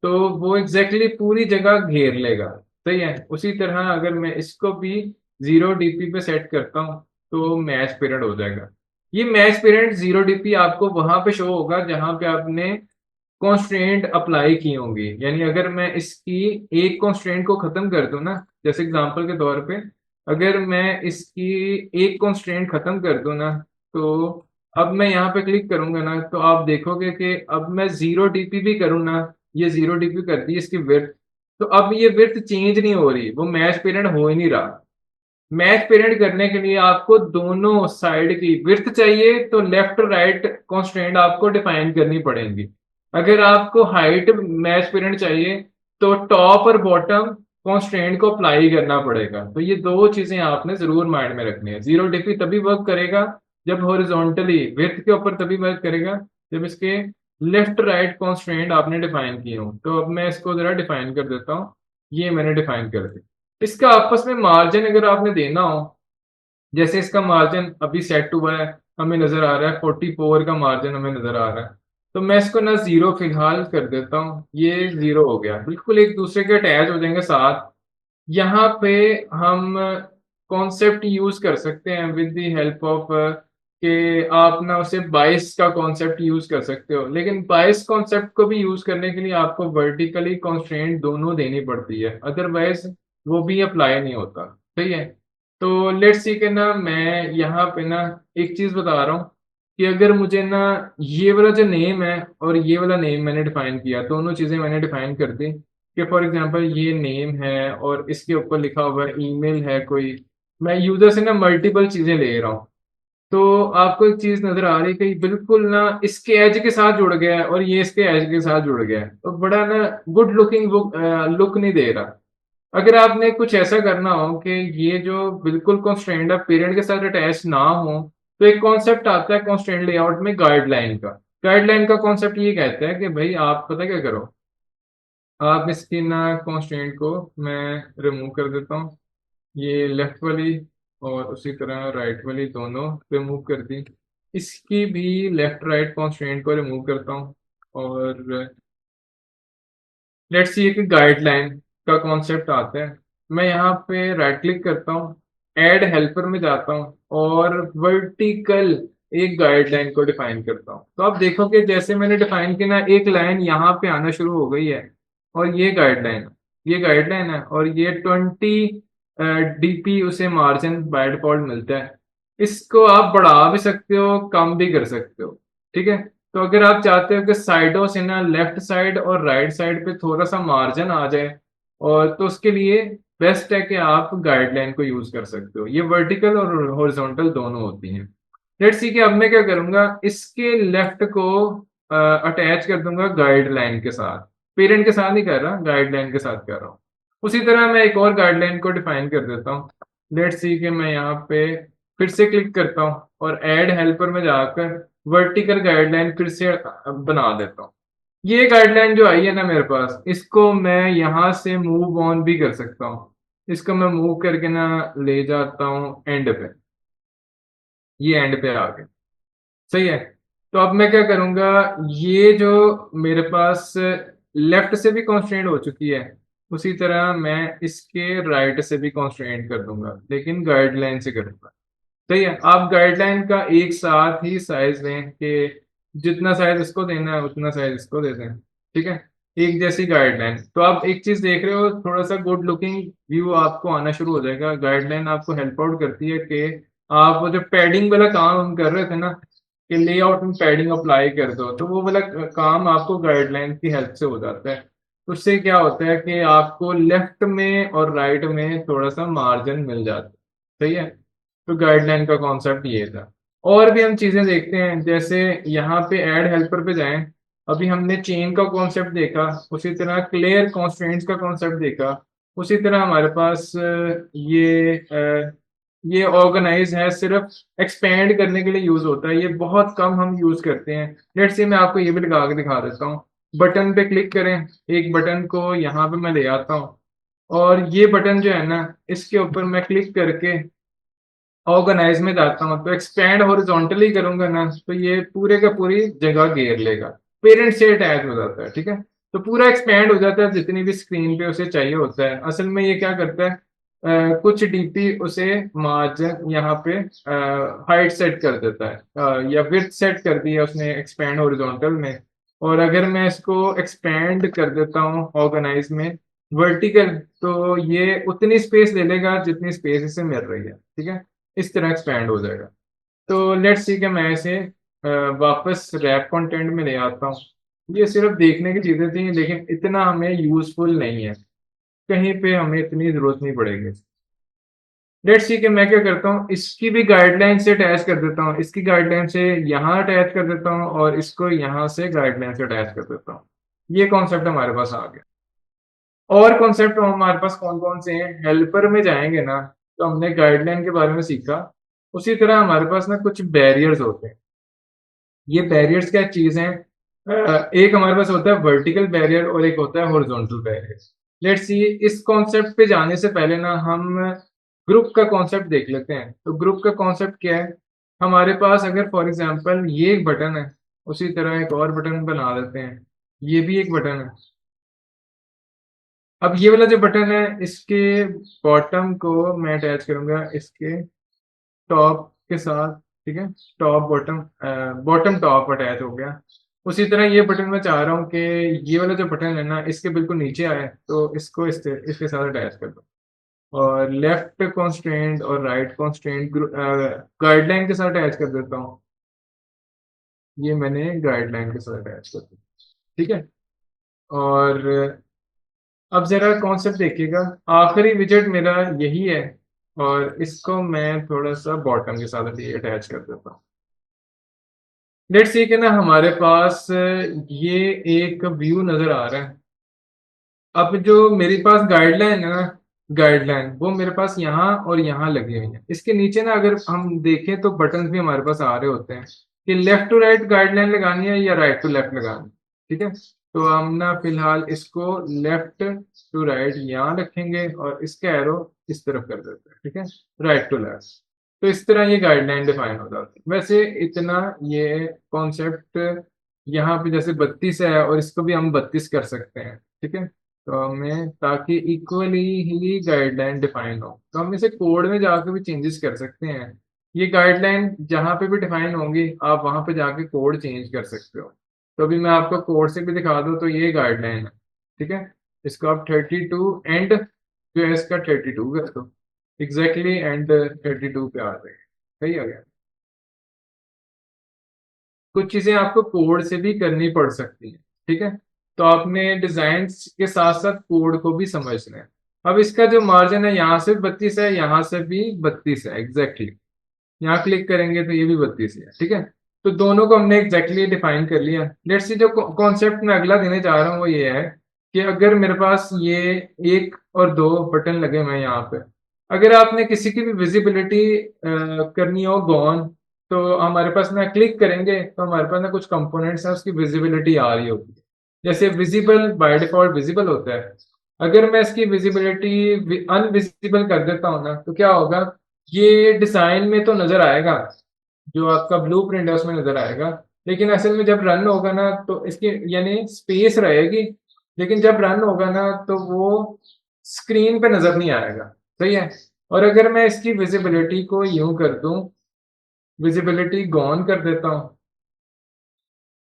तो वो एग्जैक्टली पूरी जगह घेर लेगा। सही है। उसी तरह अगर मैं इसको भी जीरो डीपी पे सेट करता हूँ तो मैच पीरियड हो जाएगा। ये मैच पीरियड जीरो डीपी आपको वहां पे शो होगा जहां पे आपने कॉन्स्ट्रेंट अप्लाई की होंगी। यानी अगर मैं इसकी एक कॉन्स्ट्रेंट को खत्म कर दूं ना, जैसे एग्जांपल के तौर पे अगर मैं इसकी एक कॉन्स्ट्रेंट खत्म कर दूं ना, तो अब मैं यहाँ पे क्लिक करूंगा ना, तो आप देखोगे कि अब मैं जीरो डीपी भी करूँ ना, ये जीरो डीपी कर दी इसकी विड्थ, तो अब ये विड्थ चेंज नहीं हो रही, वो मैच पीरियड हो ही नहीं रहा। मैच पीरियड करने के लिए आपको दोनों साइड की विड्थ चाहिए, तो लेफ्ट राइट कॉन्स्ट्रेंट आपको डिफाइन करनी पड़ेगी। अगर आपको हाइट मैच पीरियड चाहिए तो टॉप और बॉटम कॉन्स्ट्रेंट को अप्लाई करना पड़ेगा। तो ये दो चीजें आपने जरूर माइंड में रखनी है। जीरो डिग्री तभी वर्क करेगा जब हॉरिजॉन्टली विड्थ के ऊपर, तभी वर्क करेगा जब इसके लेफ्ट राइट कॉन्स्ट्रेंट आपने डिफाइन किए हो। तो अब मैं इसको जरा डिफाइन कर देता हूँ। ये मैंने डिफाइन कर दी। इसका आपस में मार्जिन अगर आपने देना हो, जैसे इसका मार्जिन अभी सेट हुआ है, हमें नजर आ रहा है 44 का मार्जिन हमें नजर आ रहा है, तो मैं इसको ना जीरो फिलहाल कर देता हूँ। ये जीरो हो गया, बिल्कुल एक दूसरे के अटैच हो जाएंगे साथ। यहाँ पे हम कॉन्सेप्ट यूज कर सकते हैं विद द हेल्प ऑफ कि आप ना उसे बाइस का कॉन्सेप्ट यूज कर सकते हो, लेकिन बाइस कॉन्सेप्ट को भी यूज करने के लिए आपको वर्टिकली कॉन्स्ट्रेंट दोनों देनी पड़ती है, अदरवाइज वो भी अप्लाई नहीं होता। सही है। तो लेट्स सी के ना मैं यहाँ पे ना एक चीज बता रहा हूँ कि अगर मुझे ना ये वाला जो नेम है और ये वाला नेम मैंने डिफाइन किया, दोनों चीजें मैंने डिफाइन कर दी कि फॉर एग्जांपल ये नेम है और इसके ऊपर लिखा हुआ है ईमेल है कोई, मैं यूजर से ना मल्टीपल चीजें ले रहा हूँ, तो आपको एक चीज नजर आ रही है कि बिल्कुल ना इसके एज के साथ जुड़ गया है और ये इसके एज के साथ जुड़ गया है, तो बड़ा ना गुड लुकिंग लुक नहीं दे रहा। अगर आपने कुछ ऐसा करना हो कि ये जो बिल्कुल कॉन्स्ट्रेंट है पीरियड के साथ अटैच ना हो, तो एक कॉन्सेप्ट आता है कॉन्स्ट्रेंट लेआउट में गाइडलाइन का। गाइडलाइन का कॉन्सेप्ट ये कहता है कि भाई आप पता क्या करो, आप इसकी ना कॉन्स्टेंट को मैं रिमूव कर देता हूँ, ये लेफ्ट वाली और उसी तरह राइट वाली दोनों रिमूव कर दी। इसकी भी लेफ्ट राइट कॉन्स्टेंट को रिमूव करता हूँ। और लेट्स सी एक गाइडलाइन का कॉन्सेप्ट आता है। मैं यहाँ पे राइट क्लिक करता हूँ, ऐड हेल्पर में जाता हूँ और वर्टिकल एक गाइडलाइन को डिफाइन करता हूँ। तो आप देखोगे जैसे मैंने डिफाइन किया ना, एक लाइन यहाँ पे आना शुरू हो गई है और ये गाइडलाइन है और ये 20 डीपी उसे मार्जिन बाय डिफॉल्ट मिलता है। इसको आप बढ़ा भी सकते हो, कम भी कर सकते हो। ठीक है। तो अगर आप चाहते हो कि साइडों से ना लेफ्ट साइड और राइट साइड पे थोड़ा सा मार्जिन आ जाए, और तो उसके लिए बेस्ट है कि आप गाइडलाइन को यूज कर सकते हो। ये वर्टिकल और हॉरिजॉन्टल दोनों होती हैं। लेट्स सी कि अब मैं क्या करूंगा, इसके लेफ्ट को अटैच कर दूंगा गाइडलाइन के साथ। पेरेंट के साथ नहीं कर रहा, गाइडलाइन के साथ कर रहा हूँ। उसी तरह मैं एक और गाइडलाइन को डिफाइन कर देता हूँ। लेट्स सी कि मैं यहाँ पे फिर से क्लिक करता हूँ और ऐड हेल्पर में जाकर वर्टिकल गाइडलाइन फिर से बना देता हूँ। ये गाइडलाइन जो आई है ना मेरे पास, इसको मैं यहाँ से मूव ऑन भी कर सकता हूँ। इसको मैं मूव करके ना ले जाता हूँ एंड पे, ये एंड पे आ गए। सही है। तो अब मैं क्या करूंगा, ये जो मेरे पास लेफ्ट से भी कॉन्स्ट्रेंट हो चुकी है, उसी तरह मैं इसके राइट से भी कॉन्स्ट्रेंट कर दूंगा, लेकिन गाइडलाइन से करूंगा। सही है। आप गाइडलाइन का एक साथ ही साइज लें कि जितना साइज इसको देना है उतना साइज इसको दे दें। ठीक है। एक जैसी गाइडलाइन, तो आप एक चीज देख रहे हो, थोड़ा सा गुड लुकिंग व्यू आपको आना शुरू हो जाएगा। गाइडलाइन आपको हेल्प आउट करती है कि आप वो जो पैडिंग वाला काम हम कर रहे थे ना, कि लेआउट में पैडिंग अप्लाई कर दो, तो वो वाला काम आपको गाइडलाइन की हेल्प से हो जाता है। उससे क्या होता है कि आपको लेफ्ट में और राइट में थोड़ा सा मार्जिन मिल जाता है। सही है। तो गाइडलाइन का कॉन्सेप्ट ये था। और भी हम चीजें देखते हैं, जैसे यहाँ पे ऐड हेल्पर पे जाएं। अभी हमने चेन का कॉन्सेप्ट देखा, उसी तरह क्लियर कॉन्स्ट्रेंट्स का कॉन्सेप्ट देखा, उसी तरह हमारे पास ये ऑर्गेनाइज है, सिर्फ एक्सपेंड करने के लिए यूज होता है, ये बहुत कम हम यूज करते हैं। लेट्स से मैं आपको ये भी लगा के दिखा देता हूँ। बटन पे क्लिक करें, एक बटन को यहाँ पे मैं ले आता हूँ और ये बटन जो है ना, इसके ऊपर मैं क्लिक करके ऑर्गेनाइज में जाता हूँ तो एक्सपेंड हॉरिजॉन्टली करूंगा ना तो ये पूरे का पूरी जगह घेर लेगा, पेरेंट से अटैच हो जाता है, ठीक है। तो पूरा एक्सपेंड हो जाता है जितनी भी स्क्रीन पे उसे चाहिए होता है। असल में ये क्या करता है, कुछ डीपी उसे मार्जिन यहाँ पे हाइट सेट कर देता है, या विड्थ सेट कर दी है उसने एक्सपेंड हॉरिजॉन्टल में। और अगर मैं इसको एक्सपेंड कर देता हूँ ऑर्गेनाइज में वर्टिकल, तो ये उतनी स्पेस ले लेगा जितनी स्पेस इसे मिल रही है, ठीक है। इस तरह एक्सपैंड हो जाएगा। तो लेट्स सी कि मैं इसे वापस रैप कंटेंट में ले आता हूँ। ये सिर्फ देखने की चीजें थी लेकिन इतना हमें यूजफुल नहीं है, कहीं पे हमें इतनी जरूरत नहीं पड़ेगी। लेट्स सी कि मैं क्या करता हूँ, इसकी भी गाइडलाइन से अटैच कर देता हूँ, इसकी गाइडलाइन से यहाँ अटैच कर देता हूँ और इसको यहाँ से गाइडलाइन से अटैच कर देता हूँ। ये कॉन्सेप्ट हमारे पास आ गया। और कॉन्सेप्ट हमारे पास कौन कौन से हैं, हेल्पर में जाएंगे ना तो हमने गाइडलाइन के बारे में सीखा। उसी तरह हमारे पास ना कुछ बैरियर्स होते हैं। ये बैरियर्स क्या चीज हैं, एक हमारे पास होता है वर्टिकल बैरियर और एक होता है हॉरिजॉन्टल बैरियर। लेट्स सी, इस कॉन्सेप्ट पे जाने से पहले ना हम ग्रुप का कॉन्सेप्ट देख लेते हैं। तो ग्रुप का कॉन्सेप्ट क्या है, हमारे पास अगर फॉर एग्जांपल ये एक बटन है, उसी तरह एक और बटन बना देते हैं, ये भी एक बटन है। अब ये वाला जो बटन है इसके बॉटम को मैं अटैच करूंगा इसके टॉप के साथ, ठीक है। Top bottom, bottom top attach हो गया। उसी तरह ये बटन मैं चाह रहा हूँ कि ये वाला जो बटन है ना इसके बिल्कुल नीचे आए, तो इसको इसके साथ अटैच कर दो। और लेफ्ट कॉन्स्ट्रेंट और राइट कॉन्स्ट्रेंट गाइडलाइन के साथ अटैच कर देता हूँ। ये मैंने गाइडलाइन के साथ अटैच कर दिया, ठीक है। और अब जरा कॉन्सेप्ट देखिएगा, आखिरी विजेट मेरा यही है और इसको मैं थोड़ा सा बॉटम के साथ अभी अटैच कर देता हूँ। लेट्स सी कि ना हमारे पास ये एक व्यू नजर आ रहा है। अब जो मेरे पास गाइडलाइन है ना, गाइडलाइन वो मेरे पास यहाँ और यहाँ लगी हुई है। इसके नीचे ना अगर हम देखें तो बटन भी हमारे पास आ रहे होते हैं कि लेफ्ट टू राइट गाइडलाइन लगानी है या राइट टू लेफ्ट लगानी है, ठीक है। तो हम ना फिलहाल इसको लेफ्ट टू राइट यहाँ रखेंगे और इसका एरो इस तरफ कर देते हैं, ठीक है, राइट टू लेफ्ट। तो इस तरह ये गाइडलाइन डिफाइन हो जाती है। वैसे इतना ये कॉन्सेप्ट यहाँ पे जैसे 32 है और इसको भी हम 32 कर सकते हैं, ठीक है। तो हमें ताकि इक्वली ही गाइडलाइन डिफाइन हो तो हम इसे कोड में जाके भी चेंजेस कर सकते हैं। ये गाइडलाइन जहाँ पे भी डिफाइन होंगी आप वहां पे जाके कोड चेंज कर सकते हो। तो अभी मैं आपको कोड से भी दिखा दूँ, तो ये गाइडलाइन है, ठीक है। इसको आप 32 एंड जो है इसका 32 कर दो, एग्जैक्टली एंड 32 पे आ जाए, सही आ गया। कुछ चीजें आपको कोड से भी करनी पड़ सकती है, ठीक है। तो आपने डिजाइन के साथ साथ कोड को भी समझना है। अब इसका जो मार्जिन है यहाँ से 32 है, यहाँ से भी 32 है एग्जैक्टली। यहाँ क्लिक करेंगे तो ये भी 32 है, ठीक है। तो दोनों को हमने एग्जैक्टली डिफाइन कर लिया। लेट्स सी, जो कॉन्सेप्ट मैं अगला देने जा रहा हूँ वो ये है कि अगर मेरे पास ये एक और दो बटन लगे हुए हैं यहाँ पे, अगर आपने किसी की भी विजिबिलिटी करनी हो गॉन, तो हमारे पास ना क्लिक करेंगे तो हमारे पास ना कुछ कंपोनेंट्स हैं उसकी विजिबिलिटी आ रही होगी। जैसे विजिबल बाय डिफॉल्ट विजिबल होता है। अगर मैं इसकी विजिबिलिटी अनविजिबल कर देता हूँ ना तो क्या होगा, ये डिजाइन में तो नजर आएगा, जो आपका ब्लू प्रिंट है उसमें नजर आएगा, लेकिन असल में जब रन होगा ना तो इसकी यानी स्पेस रहेगी, लेकिन जब रन होगा ना तो वो स्क्रीन पे नजर नहीं आएगा, सही है। और अगर मैं इसकी विजिबिलिटी को यूं कर दूं, विजिबिलिटी गॉन कर देता हूं,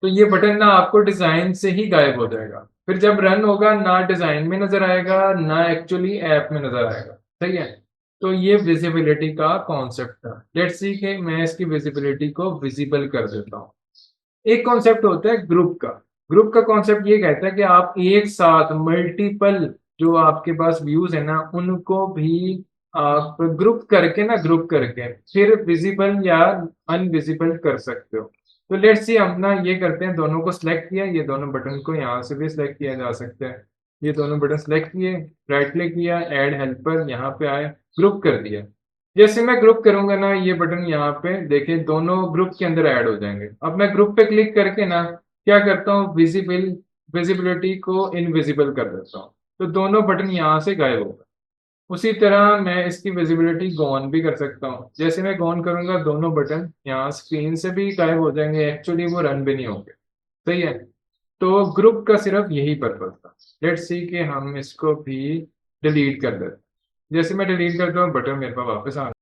तो ये बटन ना आपको डिजाइन से ही गायब हो जाएगा। फिर जब रन होगा ना डिजाइन में नजर आएगा ना एक्चुअली ऐप में नजर आएगा, सही है। तो ये विजिबिलिटी का कॉन्सेप्ट था। लेट्स सी कि मैं इसकी विजिबिलिटी को विजिबल कर देता हूँ। एक कॉन्सेप्ट होता है ग्रुप का। ग्रुप का कॉन्सेप्ट ये कहता है कि आप एक साथ मल्टीपल जो आपके पास व्यूज है ना उनको भी आप ग्रुप करके ना, ग्रुप करके फिर विजिबल या अनविजिबल कर सकते हो। तो लेट्स सी हम ना ये करते हैं, दोनों को सिलेक्ट किया, ये दोनों बटन को यहाँ से भी सिलेक्ट किया जा सकता है। ये दोनों बटन सिलेक्ट किए, राइट क्लिक किया, ऐड हेल्पर, यहाँ पे आए, ग्रुप कर दिया। जैसे मैं ग्रुप करूंगा ना ये बटन यहाँ पे देखिए दोनों ग्रुप के अंदर ऐड हो जाएंगे। अब मैं ग्रुप पे क्लिक करके ना क्या करता हूँ, विजिबिलिटी को इनविजिबल कर देता हूँ, तो दोनों बटन यहाँ से गायब हो गए। उसी तरह मैं इसकी विजिबिलिटी गॉन भी कर सकता हूँ। जैसे मैं गॉन करूँगा दोनों बटन यहाँ स्क्रीन से भी गायब हो जाएँगे, एक्चुअली वो रन भी नहीं होंगे। सही है? तो ग्रुप का सिर्फ यही पर्पज़ था। लेट्स सी कि हम इसको भी डिलीट कर देते हैं। जैसे मैं डिलीट करता हूँ बटन मेरे पास वापस आ